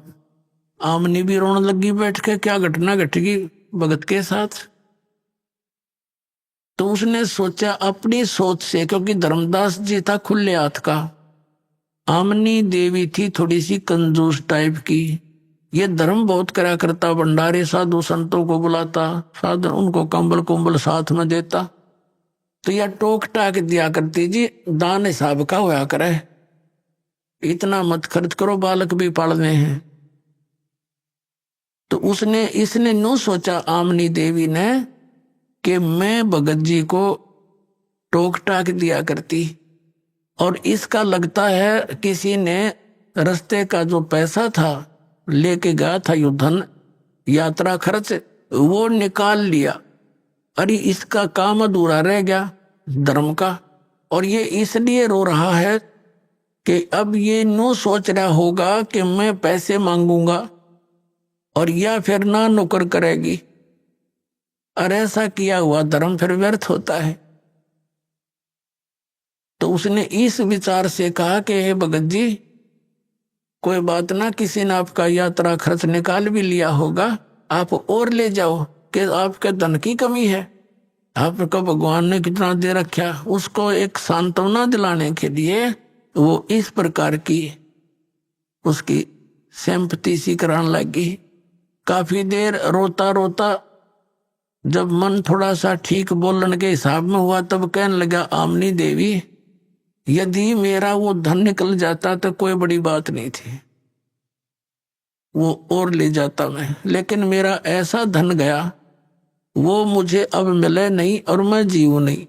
आमनी भी रोने लगी बैठ के, क्या घटना घटेगी भगत के साथ। तो उसने सोचा अपनी सोच से, क्योंकि धर्मदास जी था खुले हाथ का, आमनी देवी थी थोड़ी सी कंजूस टाइप की। ये धर्म बहुत करा करता, भंडारे साधु संतों को बुलाता, साधु उनको कंबल कुंबल साथ में देता। तो यह टोक टाक दिया करती, जी दान हिसाब का होया करे। इतना मत खर्च करो, बालक भी पालने हैं। तो इसने नो सोचा आमनी देवी ने कि मैं भगत जी को टोक टाक दिया करती, और इसका लगता है किसी ने रास्ते का जो पैसा था लेके गया था, यो धन यात्रा खर्च, वो निकाल लिया। अरे इसका काम अधूरा रह गया धर्म का, और ये इसलिए रो रहा है कि अब ये नो सोच रहा होगा कि मैं पैसे मांगूंगा और या फिर ना नौकर करेगी, और ऐसा किया हुआ धर्म फिर व्यर्थ होता है। तो उसने इस विचार से कहा कि हे भगत जी, कोई बात ना, किसी ने आपका यात्रा खर्च निकाल भी लिया होगा, आप और ले जाओ कि आपके धन की कमी है, आपको भगवान ने कितना दे रखा। उसको एक सांत्वना दिलाने के लिए वो इस प्रकार की उसकी सिंपैथी सी कराने लगी। काफी देर रोता रोता जब मन थोड़ा सा ठीक बोलने के हिसाब में हुआ, तब कहने लगा, आमनी देवी, यदि मेरा वो धन निकल जाता तो कोई बड़ी बात नहीं थी, वो और ले जाता मैं, लेकिन मेरा ऐसा धन गया वो मुझे अब मिले नहीं और मैं जीऊं नहीं।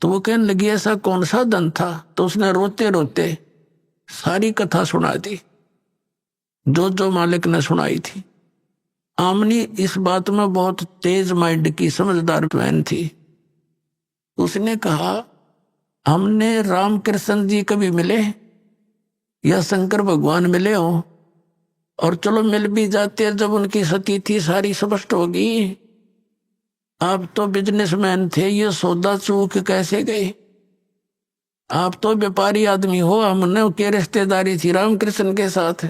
तो वो कहने लगी, ऐसा कौन सा धन था? तो उसने रोते रोते सारी कथा सुना दी जो जो मालिक ने सुनाई थी। आमनी इस बात में बहुत तेज माइंड की समझदार बहन थी। उसने कहा, हमने रामकृष्ण जी कभी मिले या शंकर भगवान मिले हो, और चलो मिल भी जाते जब उनकी स्थिति सारी स्पष्ट होगी। आप तो बिजनेसमैन थे, ये सौदा चूक कैसे गए? आप तो व्यापारी आदमी हो, हमने क्या रिश्तेदारी थी रामकृष्ण के साथ?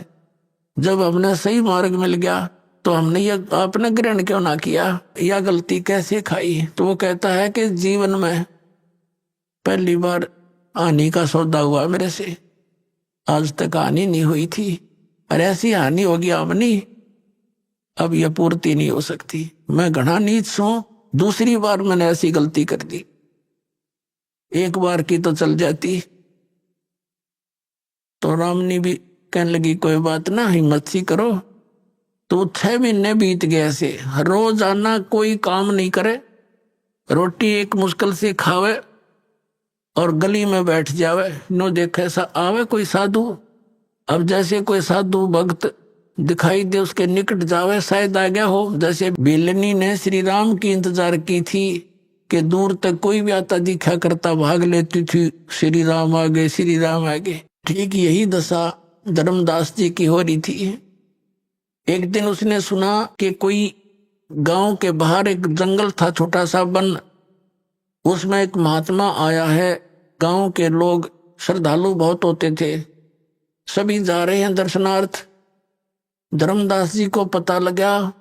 जब हमने सही मार्ग मिल गया तो हमने ये आपने ग्रहण क्यों ना किया, या गलती कैसे खाई? तो वो कहता है कि जीवन में पहली बार हानि का सौदा हुआ मेरे से, आज तक हानि नहीं हुई थी, और ऐसी हानि होगी आमनी, अब यह पूर्ति नहीं हो सकती। मैं घना नीच हूं, दूसरी बार मैंने ऐसी गलती कर दी, एक बार की तो चल जाती। तो रामनी भी कहने लगी, कोई बात ना, हिम्मत सी करो। तो 6 महीने बीत गए ऐसे, रोजाना कोई काम नहीं करे, रोटी एक मुश्किल से खावे और गली में बैठ जावे, नो देखे ऐसा आवे कोई साधु। अब जैसे कोई साधु भक्त दिखाई दे उसके निकट जावे, शायद आ गया हो। जैसे बेलनी ने श्री राम की इंतजार की थी कि दूर तक कोई भी आता दिखा करता, भाग लेती थी, श्री राम आ गए, श्री राम आ गए। ठीक यही दशा धर्मदास जी की हो रही थी। एक दिन उसने सुना कि कोई गांव के बाहर एक जंगल था, छोटा सा वन, उसमें एक महात्मा आया है। गांव के लोग श्रद्धालु बहुत होते थे, सभी जा रहे हैं दर्शनार्थ। धर्मदास जी को पता लगा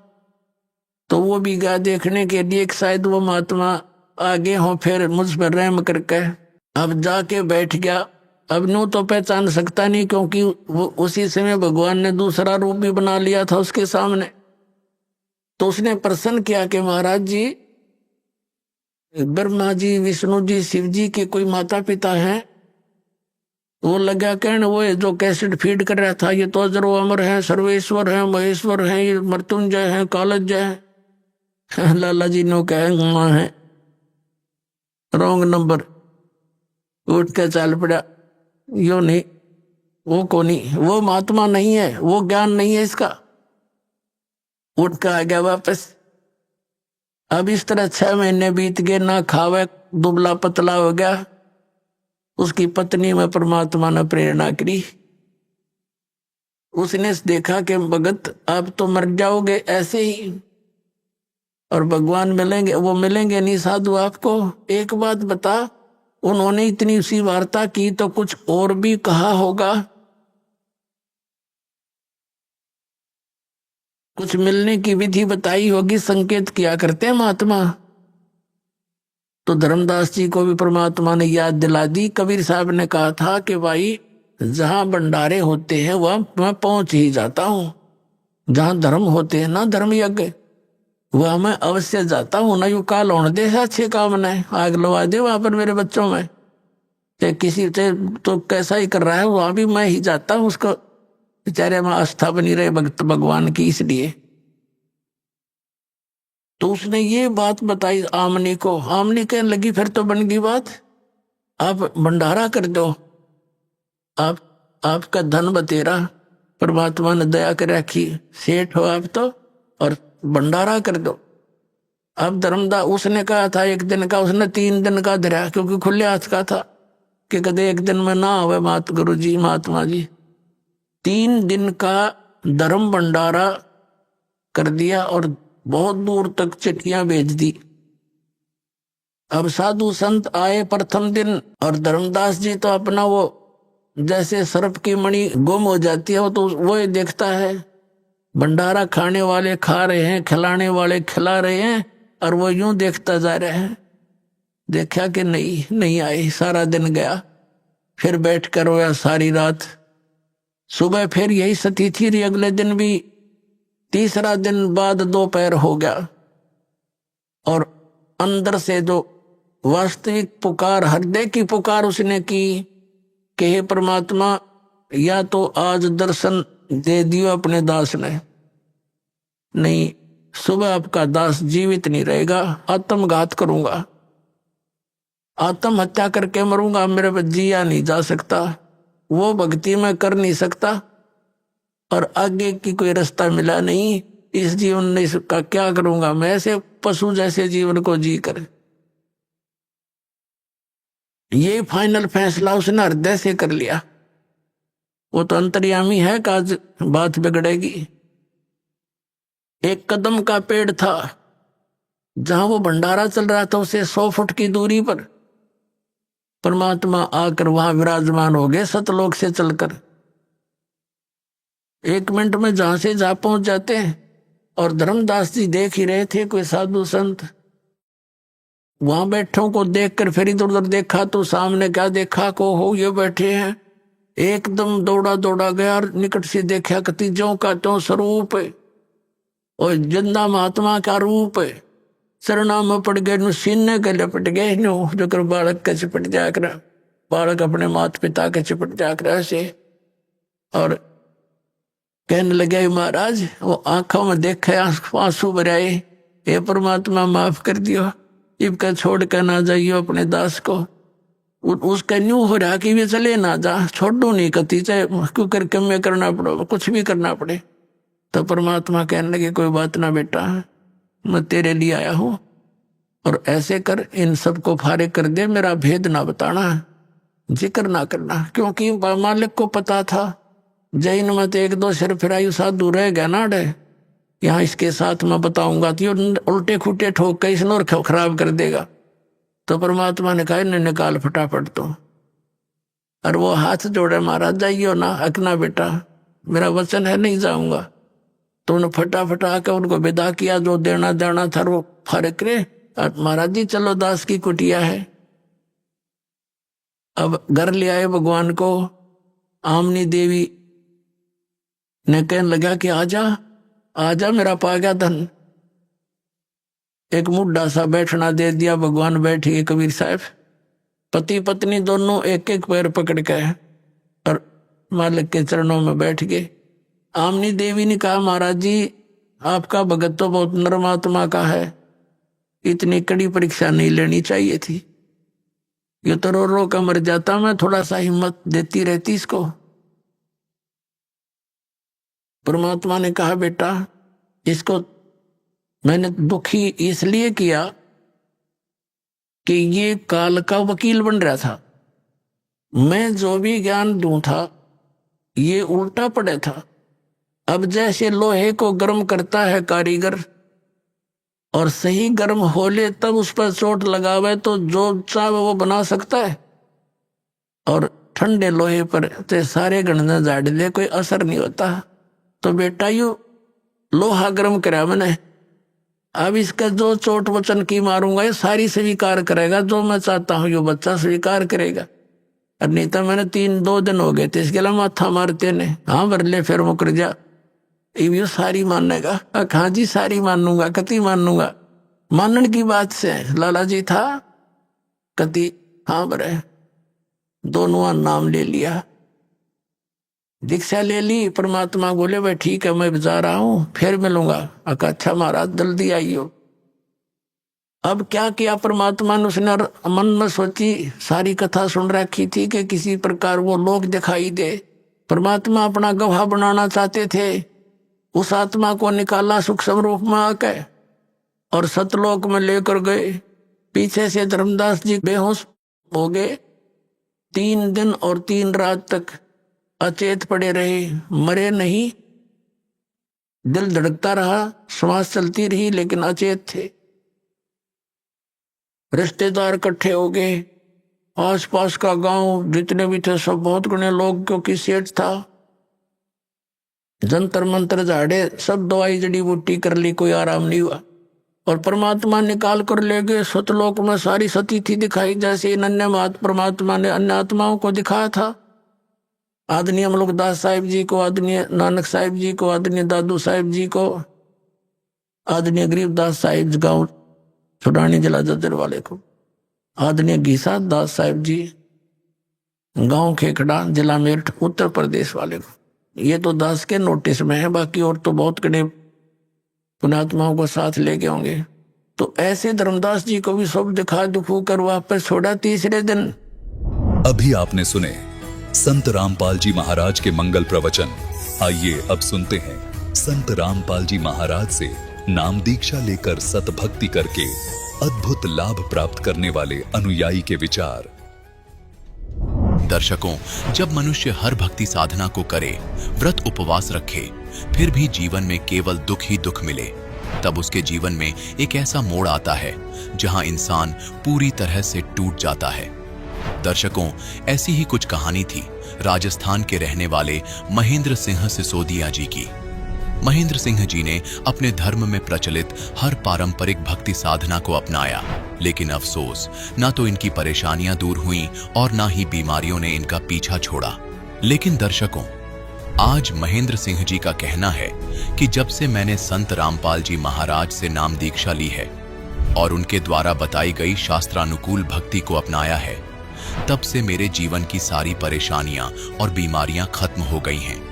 तो वो भी गया देखने के लिए, शायद वो महात्मा आगे हो फिर मुझ पर रहम करके। अब जाके बैठ गया। अब नो तो पहचान सकता नहीं, क्योंकि वो उसी समय भगवान ने दूसरा रूप भी बना लिया था उसके सामने। तो उसने प्रश्न किया कि महाराज जी, ब्रह्मा जी, विष्णु जी, शिव जी के कोई माता पिता हैं? वो लगा कहने, वो जो कैसेट फीड कर रहा था, ये तो अजरो अमर है, सर्वेश्वर है, महेश्वर है, ये मृत्युंजय है, कालज्जय है। लाला जी नो कहे मां है, रॉन्ग नंबर। उठ के चल पड़ा, यो नहीं, वो को नहीं, वो महात्मा नहीं है, वो ज्ञान नहीं है इसका। उठ के आ गया वापस। अब इस तरह 6 महीने बीत गए, ना खावे, दुबला पतला हो गया। उसकी पत्नी में परमात्मा ने प्रेरणा करी। उसने देखा कि भगत आप तो मर जाओगे ऐसे ही, और भगवान मिलेंगे, वो मिलेंगे नहीं साधु आपको। एक बात बता, उन्होंने इतनी सी वार्ता की तो कुछ और भी कहा होगा, कुछ मिलने की विधि बताई होगी, संकेत किया करते हैं महात्मा। तो धर्मदास जी को भी परमात्मा ने याद दिला दी। कबीर साहब ने कहा था कि भाई जहां भंडारे होते हैं वहां मैं पहुंच ही जाता हूं, जहां धर्म होते हैं ना, धर्म यज्ञ, वह मैं अवश्य जाता हूं। ना यू काल होने दे अच्छे काम ने, आग लगा दे वहां पर मेरे बच्चों में। चाहे किसी से तो कैसा ही कर रहा है, वहां भी मैं ही जाता हूँ, उसको बेचारे में आस्था बनी रहे भक्त भगवान की, इसलिए। तो उसने ये बात बताई आमनी को। आमनी कहने लगी फिर तो बन गई बात, आप भंडारा कर दो, आपका धन बतेरा परमात्मा ने दया कर रखी, सेठ हो आप तो, और भंडारा कर दो। अब धर्मदास उसने कहा था एक दिन का, उसने 3 दिन का धरा, क्योंकि खुले हाथ का था कि कदे एक दिन में ना आवे मात गुरु जी महात्मा जी। 3 दिन का धर्म भंडारा कर दिया और बहुत दूर तक चिट्ठियां भेज दी। अब साधु संत आए प्रथम दिन, और धर्मदास जी तो अपना वो जैसे सर्प की मणि गुम हो जाती है, वो तो वो ही देखता है। भंडारा खाने वाले खा रहे हैं, खिलाने वाले खिला रहे हैं, और वो यूं देखता जा रहे हैं। देखा कि नहीं आई, सारा दिन गया, फिर बैठ कर रोया सारी रात। सुबह फिर यही स्थिति रही, अगले दिन भी, तीसरा दिन बाद दोपहर हो गया, और अंदर से जो वास्तविक पुकार, हृदय की पुकार उसने की कि हे परमात्मा, या तो आज दर्शन दे दियो अपने दास ने, नहीं सुबह आपका दास जीवित नहीं रहेगा, आत्मघात करूंगा, आत्महत्या करके मरूंगा, मेरे पर जिया नहीं जा सकता, वो भक्ति में कर नहीं सकता, और आगे की कोई रास्ता मिला नहीं, इस जीवन में इसका क्या करूंगा मैं, ऐसे पशु जैसे जीवन को जी कर। ये फाइनल फैसला उसने हृदय से कर लिया। वो तो अंतर्यामी है कि आज बात बिगड़ेगी। एक कदम का पेड़ था, जहां वो भंडारा चल रहा था, उसे 100 फुट की दूरी पर परमात्मा आकर वहां विराजमान हो गए, सतलोक से चलकर। 1 मिनट में जहां से जहां पहुंच जाते हैं। और धर्मदास जी देख ही रहे थे, कोई साधु संत वहां बैठों को देखकर फिर इधर उधर देखा, तो सामने क्या देखा को हो ये बैठे हैं। एकदम दौड़ा गया, निकट से देखा कि तीजों का तो स्वरूप है और जिंदा महात्मा का रूप है। चरणा में पड़ गए, सीने के लपट गए, जो कर बालक के चिपट जाकर, बालक अपने माता पिता के चिपट जाकर ऐसे, और कहने लगे महाराज, वो आंखों में देखे आंसू भराए, हे परमात्मा माफ कर दियो, इबका छोड़ कर ना जाइयो अपने दास को। उसका न्यू हो रहा कि वे चले ना जा, छोड़ो नहीं कती, चाहे क्यों करके मैं करना पड़ो, कुछ भी करना पड़े। तो परमात्मा कहने लगे कोई बात ना बेटा, मैं तेरे लिए आया हूं, और ऐसे कर इन सबको फारिग कर दे, मेरा भेद ना बताना, जिक्र ना करना। क्योंकि मालिक को पता था जैन मत 1-2 सिर फिरायु साधु रह गया ना डे, यहाँ इसके साथ मैं बताऊंगा तो उल्टे खूटे ठोक के इसने और खराब कर देगा। तो परमात्मा ने कहा इन्हें निकाल फटाफट तो, और वो हाथ जोड़े, महाराज जाइयो ना, हकना बेटा, मेरा वचन है नहीं जाऊंगा। तो उन्हें फटाफट आकर उनको विदा किया, जो देना जाना था वो फारिग करे, महाराज जी चलो दास की कुटिया है। अब घर ले आए भगवान को। आमनी देवी ने कहने लगा कि आजा मेरा पा गया धन। एक मुड्ढा सा बैठना दे दिया, भगवान बैठ गए कबीर साहब, पति पत्नी दोनों एक एक पैर पकड़ के और मालिक के चरणों में बैठ गए। आमनी देवी ने कहा महाराज जी आपका भगत तो बहुत नरम आत्मा का है, इतनी कड़ी परीक्षा नहीं लेनी चाहिए थी, ये तो रो का मर जाता, मैं थोड़ा सा हिम्मत देती रहती इसको। परमात्मा ने कहा बेटा इसको मैंने दुखी इसलिए किया कि ये काल का वकील बन रहा था, मैं जो भी ज्ञान दूं था ये उल्टा पड़े था। अब जैसे लोहे को गर्म करता है कारीगर और सही गर्म हो ले तब उस पर चोट लगावे तो जो चाहे वो बना सकता है, और ठंडे लोहे पर ते सारे गणना झाड़ ले कोई असर नहीं होता। तो बेटा यू लोहा गर्म करा मैंने, अब इसका जो चोट वचन की मारूंगा ये सारी स्वीकार करेगा, जो मैं चाहता हूं ये बच्चा स्वीकार करेगा। और नहीं तो मैंने 2 दिन हो गए थे इसके लिए माथा मारते ने, हाँ भर ले फिर मुकर जा, ये सारी मानेगा। हाँ जी सारी मानूंगा, कति मानूंगा, मानने की बात से लाला जी था कति, हाँ बरे दोनों नाम ले लिया, दीक्षा ले ली। परमात्मा बोले भाई ठीक है मैं जा रहा हूं, फिर मिलूंगा। अका अच्छा महाराज जल्दी आइयो। अब क्या किया परमात्मा ने, उसने मन में सोची, सारी कथा सुन रखी थी कि किसी प्रकार वो लोग दिखाई दे। परमात्मा अपना गवाह बनाना चाहते थे। उस आत्मा को निकाला सूक्ष्म रूप में आके और सतलोक में लेकर गए। पीछे से धर्मदास जी बेहोश हो गए। 3 दिन और 3 रात तक अचेत पड़े रहे, मरे नहीं। दिल धड़कता रहा, श्वास चलती रही, लेकिन अचेत थे। रिश्तेदार इकट्ठे हो गए, आसपास का गांव जितने भी थे सब, बहुत घने लोग, क्योंकि सेठ था। जंतर मंत्र झाड़े, सब दवाई जड़ी बूटी कर ली, कोई आराम नहीं हुआ। और परमात्मा निकाल कर ले गए। सतलोक में सारी सती थी दिखाई, जैसे अन्य मात परमात्मा ने अन्य आत्माओं को दिखाया था। आदरणीय अमलुकदास साहिब जी को, आदरणीय नानक साहिब जी को, आदरणीय दादू साहिब जी को, आदरणीय गरीबदास साहिब गांव छुड़ानी जिला जज्जर वाले को, आदरणीय घीसा दास साहिब जी गांव खेखड़ा जिला मेरठ उत्तर प्रदेश वाले को। ये तो दास के नोटिस में है, बाकी और तो बहुत कड़े पुणात्माओं को साथ लेके होंगे। तो ऐसे धर्मदास जी को भी सब दिखा दुखू कर वापस छोड़ा 3रे दिन। अभी आपने सुने संत रामपाल जी महाराज के मंगल प्रवचन। आइए अब सुनते हैं संत रामपाल जी महाराज से नाम दीक्षा लेकर सतभक्ति करके अद्भुत लाभ प्राप्त करने वाले अनुयायी के विचार। दर्शकों, जब मनुष्य हर भक्ति साधना को करे, व्रत उपवास रखे, फिर भी जीवन में केवल दुख ही दुख मिले, तब उसके जीवन में एक ऐसा मोड़ आता है जहां इंसान पूरी तरह से टूट जाता है। दर्शकों, ऐसी ही कुछ कहानी थी राजस्थान के रहने वाले महेंद्र सिंह सिसोदिया जी की। महेंद्र सिंह जी ने अपने धर्म में प्रचलित हर पारंपरिक भक्ति साधना को अपनाया, लेकिन अफसोस, ना तो इनकी परेशानियां दूर हुईं और ना ही बीमारियों ने इनका पीछा छोड़ा। लेकिन दर्शकों, आज महेंद्र सिंह जी का कहना है कि जब से मैंने संत रामपाल जी महाराज से नाम दीक्षा ली है और उनके द्वारा बताई गई शास्त्रानुकूल भक्ति को अपनाया है, तब से मेरे जीवन की सारी परेशानियां और बीमारियां खत्म हो गई हैं।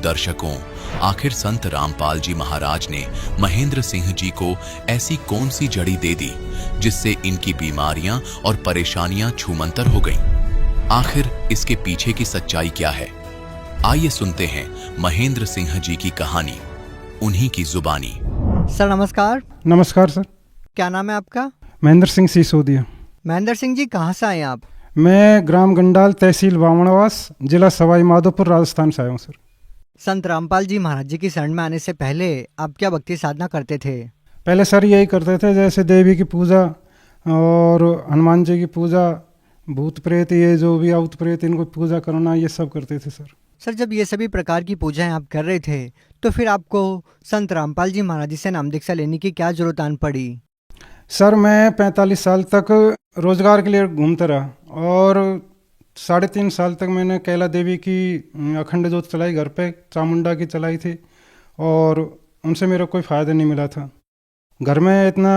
दर्शकों, आखिर संत रामपाल जी महाराज ने महेंद्र सिंह जी को ऐसी कौन सी जड़ी दे दी जिससे इनकी बीमारियां और परेशानियां छूमंतर हो गईं? आखिर इसके पीछे की सच्चाई क्या है? आइए सुनते हैं महेंद्र सिंह जी की कहानी, उन्हीं की जुबानी। सर नमस्कार। नमस्कार सर। क्या नाम है आपका? महेंद्र सिंह सिसोदिया। महेंद्र सिंह जी कहाँ से आए आप? मैं ग्राम गंडाल, तहसील बामणवास, जिला सवाई माधोपुर, राजस्थान से आया हूँ सर। संत रामपाल जी महाराज जी की शरण में आने से पहले आप क्या भक्ति साधना करते थे? पहले सर यही करते थे, जैसे देवी की पूजा और हनुमान जी की पूजा, भूत प्रेत, ये जो भी आउत प्रेत, इनको पूजा करना, ये सब करते थे सर। सर जब ये सभी प्रकार की पूजाएं आप कर रहे थे, तो फिर आपको संत रामपाल जी महाराज जी से नाम दीक्षा लेने की क्या जरूरत आन पड़ी? सर मैं 45 साल तक रोजगार के लिए घूमता रहा और 3.5 साल तक मैंने कैला देवी की अखंड जोत चलाई, घर पे चामुंडा की चलाई थी, और उनसे मेरा कोई फ़ायदा नहीं मिला था। घर में इतना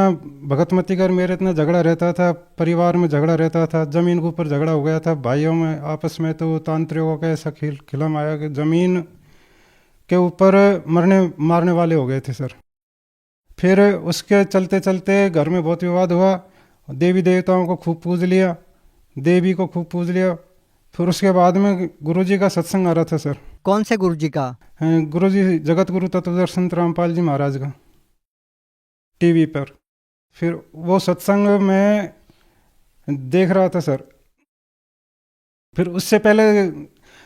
भगतमती कर मेरे इतना झगड़ा रहता था, परिवार में झगड़ा रहता था, ज़मीन के ऊपर झगड़ा हो गया था भाइयों में आपस में। तो तांत्रिकों का ऐसा खिलम आया कि ज़मीन के ऊपर मारने वाले हो गए थे सर। फिर उसके चलते चलते घर में बहुत विवाद हुआ। देवी देवताओं को खूब पूज लिया, देवी को खूब पूज लिया। फिर उसके बाद में गुरुजी का सत्संग आ रहा था सर। कौन से गुरुजी का? गुरुजी जगत गुरु तत्वदर्शी संत रामपाल जी महाराज का, टीवी पर। फिर वो सत्संग में देख रहा था सर। फिर उससे पहले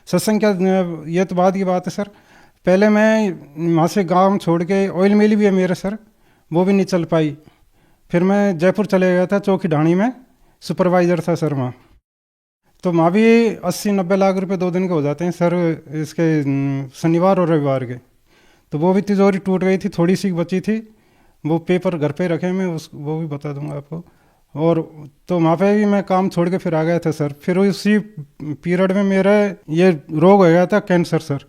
सत्संग क्या, ये तो बाद की बात है सर। पहले मैं वहाँ से गांव छोड़ के, ऑयल मिल भी है मेरे सर, वो भी नहीं चल पाई। फिर मैं जयपुर चले गया था, चौकी ढाणी में सुपरवाइज़र था सर वहाँ। तो वहाँ भी 80-90 लाख रुपए 2 दिन के हो जाते हैं सर, इसके शनिवार और रविवार के। तो वो भी तिजोरी टूट गई थी, थोड़ी सी बची थी, वो पेपर घर पे रखे, मैं वो भी बता दूंगा आपको। और तो वहाँ पे भी मैं काम छोड़ के फिर आ गया था सर। फिर उसी पीरियड में मेरा ये रोग हो गया था, कैंसर सर।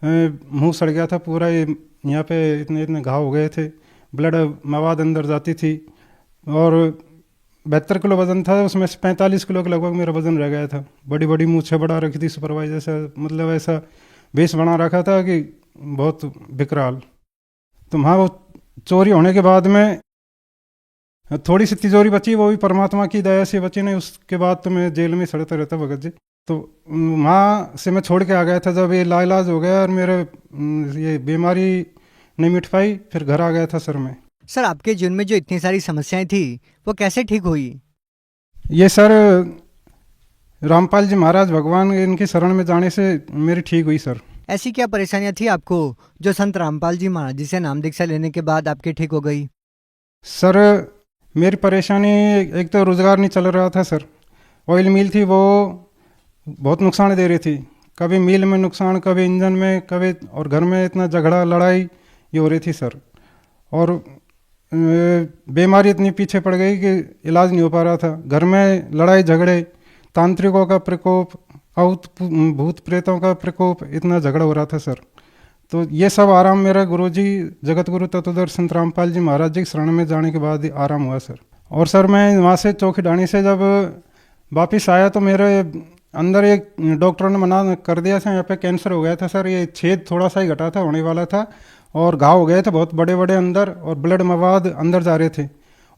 मुंह सड़ गया था पूरा, यहाँ पे इतने घाव हो गए थे, ब्लड मवाद अंदर जाती थी, और 72 किलो वजन था, उसमें से 45 किलो के लगभग मेरा वजन रह गया था। बड़ी बड़ी मूछें बढ़ा रखी थी सुपरवाइजर से, मतलब ऐसा बेस बना रखा था कि बहुत विकराल। तो वहाँ वो चोरी होने के बाद में थोड़ी सी तिजोरी बची, वो भी परमात्मा की दया से बची नहीं। उसके बाद तो मैं जेल में सड़ता रहता भगत जी। तो वहाँ से मैं छोड़ के आ गया था जब ये लाइलाज हो गया और मेरे ये बीमारी नहीं मिट पाई, फिर घर आ गया था सर मैं। सर आपके जीवन में जो इतनी सारी समस्याएं थी वो कैसे ठीक हुई? ये सर रामपाल जी महाराज भगवान इनकी शरण में जाने से मेरी ठीक हुई सर। ऐसी क्या परेशानियां थी आपको जो संत रामपाल जी महाराज जी से नाम दीक्षा लेने के बाद आपकी ठीक हो गई? सर मेरी परेशानी एक तो रोज़गार नहीं चल रहा था सर। ऑयल मिल थी वो बहुत नुकसान दे रही थी, कभी मिल में नुकसान, कभी इंजन में, कभी और घर में इतना झगड़ा लड़ाई ये हो रही थी सर। और बीमारी इतनी पीछे पड़ गई कि इलाज नहीं हो पा रहा था। घर में लड़ाई झगड़े, तांत्रिकों का प्रकोप, भूत प्रेतों का प्रकोप, इतना झगड़ा हो रहा था सर। तो ये सब आराम मेरा गुरुजी जगत गुरु तत्वदर्शी संत रामपाल जी महाराज जी की शरण में जाने के बाद ही आराम हुआ सर। और सर मैं वहाँ से चौकी ढाणी से जब वापिस आया तो मेरे अंदर एक डॉक्टरों ने मना कर दिया था, यहाँ पे कैंसर हो गया था सर। ये छेद थोड़ा सा ही घटा था, होने वाला था, और घाव हो गए थे बहुत बड़े बड़े अंदर, और ब्लड मवाद अंदर जा रहे थे।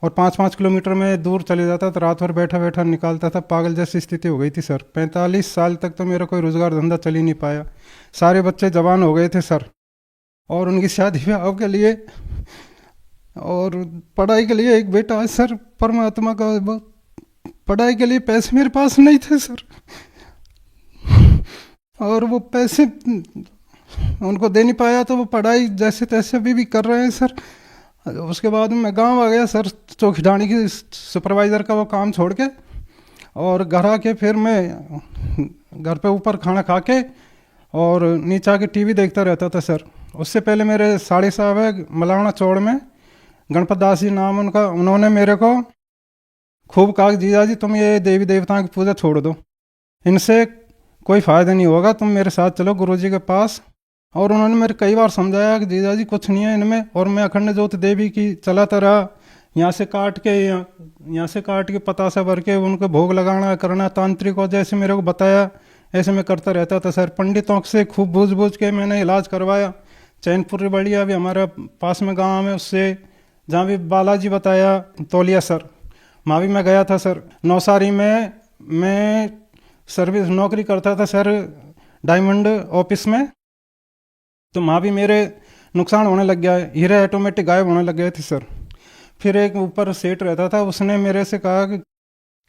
और 5-5 किलोमीटर में दूर चले जाता तो रात भर बैठा बैठा निकालता था, पागल जैसी स्थिति हो गई थी सर। 45 साल तक तो मेरा कोई रोज़गार धंधा चल ही नहीं पाया। सारे बच्चे जवान हो गए थे सर, और उनकी शादी ब्याह के लिए और पढ़ाई के लिए एक बेटा है सर। परमात्मा का पढ़ाई के लिए पैसे मेरे पास नहीं थे सर, और वो पैसे उनको दे नहीं पाया तो वो पढ़ाई जैसे तैसे अभी भी कर रहे हैं सर। उसके बाद मैं गांव आ गया सर, चौकी ढाणी की सुपरवाइज़र का वो काम छोड़ के, और घर आके फिर मैं घर पे ऊपर खाना खा के और नीचे आके टीवी देखता रहता था सर। उससे पहले मेरे साड़ी साहब है मलावना चौड़ में, गणपत दास जी नाम उनका, उन्होंने मेरे को खूब कहा जीजा जी तुम ये देवी देवताओं की पूजा छोड़ दो, इनसे कोई फ़ायदा नहीं होगा, तुम मेरे साथ चलो गुरुजी के पास। और उन्होंने मेरे कई बार समझाया कि जीजा जी कुछ नहीं है इनमें। और मैं अखंड ज्योति देवी की चलाता रहा, यहाँ से काट के पतासा भर के उनको भोग लगाना करना, तांत्रिकों जैसे मेरे को बताया ऐसे मैं करता रहता था सर। पंडितों से खूब बूझ के मैंने इलाज करवाया। चैनपुर बढ़िया भी हमारा पास में गाँव है, उससे जहाँ भी बालाजी बताया तौलिया सर, वहाँ भी मैं गया था सर। नौसारी में मैं सर्विस नौकरी करता था सर, डायमंड ऑफिस में। तो वहाँ भी मेरे नुकसान होने लग गया, हीरे ऑटोमेटिक गायब होने लग गए थे सर। फिर एक ऊपर सेठ रहता था, उसने मेरे से कहा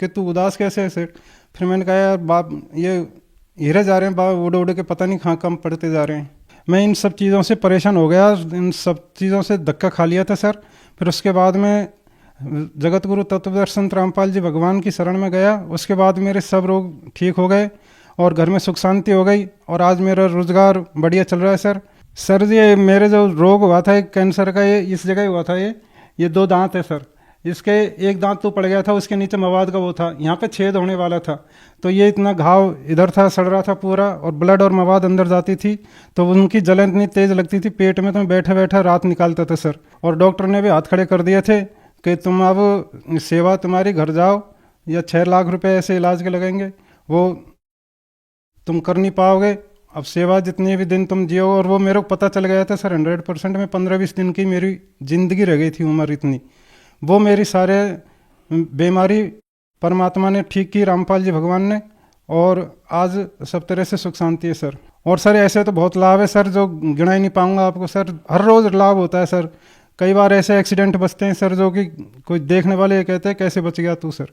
कि तू उदास कैसे है सेठ? फिर मैंने कहा यार बाप ये हीरे जा रहे हैं बाप, उड़ उड़ के पता नहीं कहाँ कम पड़ते जा रहे हैं। मैं इन सब चीज़ों से परेशान हो गया, इन सब चीज़ों से धक्का खा लिया था सर। फिर उसके बाद में जगत गुरु तत्वदर्शी संत रामपाल जी भगवान की शरण में गया। उसके बाद मेरे सब रोग ठीक हो गए और घर में सुख शांति हो गई, और आज मेरा रोज़गार बढ़िया चल रहा है सर। सर ये मेरे जो रोग हुआ था कैंसर का, ये इस जगह हुआ था। ये 2 दांत है सर, इसके एक दांत तो पड़ गया था, उसके नीचे मवाद का वो था, यहाँ पे छेद होने वाला था। तो ये इतना घाव इधर था, सड़ रहा था पूरा, और ब्लड और मवाद अंदर जाती थी तो उनकी जलन इतनी तेज़ लगती थी पेट में, तो मैं बैठा बैठा रात निकालता था सर। और डॉक्टर ने भी हाथ खड़े कर दिए थे कि तुम अब सेवा तुम्हारी घर जाओ, या 6 लाख रुपए ऐसे इलाज के लगेंगे, वो तुम कर नहीं पाओगे, अब सेवा जितने भी दिन तुम जियो। और वो मेरे को पता चल गया था सर 100% में 15-20 दिन की मेरी ज़िंदगी रह गई थी उम्र इतनी। वो मेरी सारे बीमारी परमात्मा ने ठीक की, रामपाल जी भगवान ने, और आज सब तरह से सुख शांति है सर। और सर ऐसे तो बहुत लाभ है सर, जो गिना ही नहीं पाऊंगा आपको सर। हर रोज़ लाभ होता है सर। कई बार ऐसे एक्सीडेंट बचते हैं सर, जो कि कोई देखने वाले कहते हैं कैसे बच गया तू सर।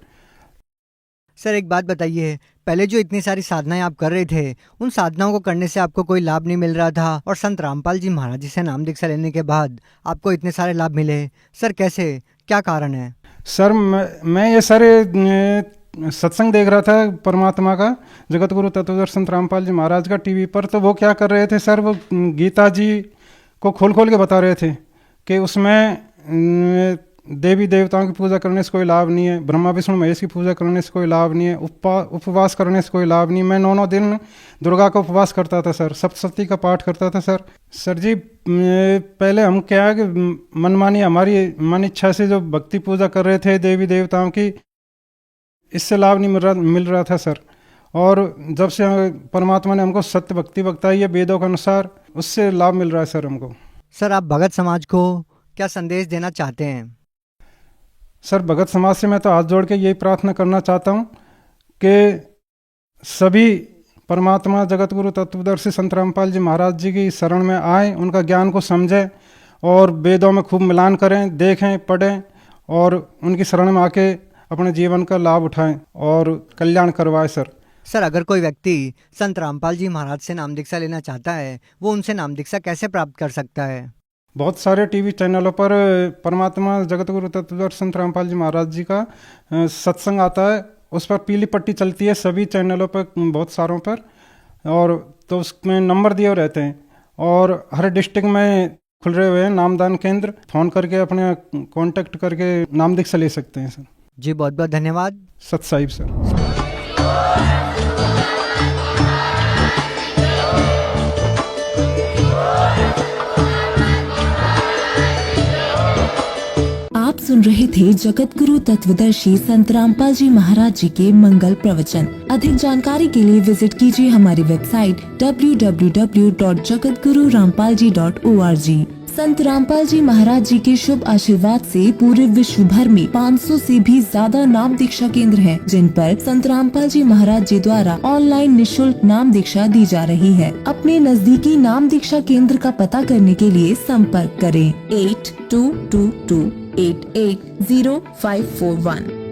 सर एक बात बताइए, पहले जो इतनी सारी साधनाएं आप कर रहे थे, उन साधनाओं को करने से आपको कोई लाभ नहीं मिल रहा था, और संत रामपाल जी महाराज जी से नाम दीक्षा लेने के बाद आपको इतने सारे लाभ मिले। सर कैसे, क्या कारण है? सर मैं ये सारे सत्संग देख रहा था परमात्मा का, जगत गुरु तत्वदर्शी संत रामपाल जी महाराज का टीवी पर। तो वो क्या कर रहे थे सर, वो गीता जी को खोल खोल के बता रहे थे कि उसमें देवी देवताओं की पूजा करने से कोई लाभ नहीं है, ब्रह्मा विष्णु महेश की पूजा करने से कोई लाभ नहीं है, उपवास करने से कोई लाभ नहीं। मैं 9 दिन दुर्गा का उपवास करता था सर, सप्तशती का पाठ करता था सर। सर जी पहले हम क्या है कि मनमानी हमारी मन इच्छा से जो भक्ति पूजा कर रहे थे देवी देवताओं की, इससे लाभ नहीं मिल रहा था सर। और जब से परमात्मा ने हमको सत्य भक्ति बताई है वेदों के अनुसार, उससे लाभ मिल रहा है सर हमको। सर आप भगत समाज को क्या संदेश देना चाहते हैं? सर भगत समाज से मैं तो हाथ जोड़ के यही प्रार्थना करना चाहता हूँ कि सभी परमात्मा जगत गुरु तत्वदर्शी संत रामपाल जी महाराज जी की शरण में आए, उनका ज्ञान को समझें और वेदों में खूब मिलान करें, देखें, पढ़ें और उनकी शरण में आके अपने जीवन का लाभ उठाएं और कल्याण करवाएं सर। सर अगर कोई व्यक्ति संत रामपाल जी महाराज से नाम दीक्षा लेना चाहता है, वो उनसे नाम दीक्षा कैसे प्राप्त कर सकता है? बहुत सारे टीवी चैनलों पर परमात्मा जगत गुरु तत्वदर्शी संत रामपाल जी महाराज जी का सत्संग आता है, उस पर पीली पट्टी चलती है सभी चैनलों पर, बहुत सारों पर, और तो उसमें नंबर दिए रहते हैं और हर डिस्ट्रिक्ट में खुल रहे हुए हैं नामदान केंद्र। फ़ोन करके अपने कांटेक्ट करके नाम दीक्षा ले सकते हैं सर। जी बहुत बहुत धन्यवाद। सत साहिब सर। आप सुन रहे थे जगत गुरु तत्वदर्शी संत रामपाल जी महाराज जी के मंगल प्रवचन। अधिक जानकारी के लिए विजिट कीजिए हमारी वेबसाइट www.jagatgururampalji.org। संत रामपाल जी महाराज जी के शुभ आशीर्वाद से पूरे विश्व भर में 500 से भी ज्यादा नाम दीक्षा केंद्र हैं, जिन पर संत रामपाल जी महाराज जी द्वारा ऑनलाइन निशुल्क नाम दीक्षा दी जा रही है। अपने नजदीकी नाम दीक्षा केंद्र का पता करने के लिए संपर्क करें 8222880541।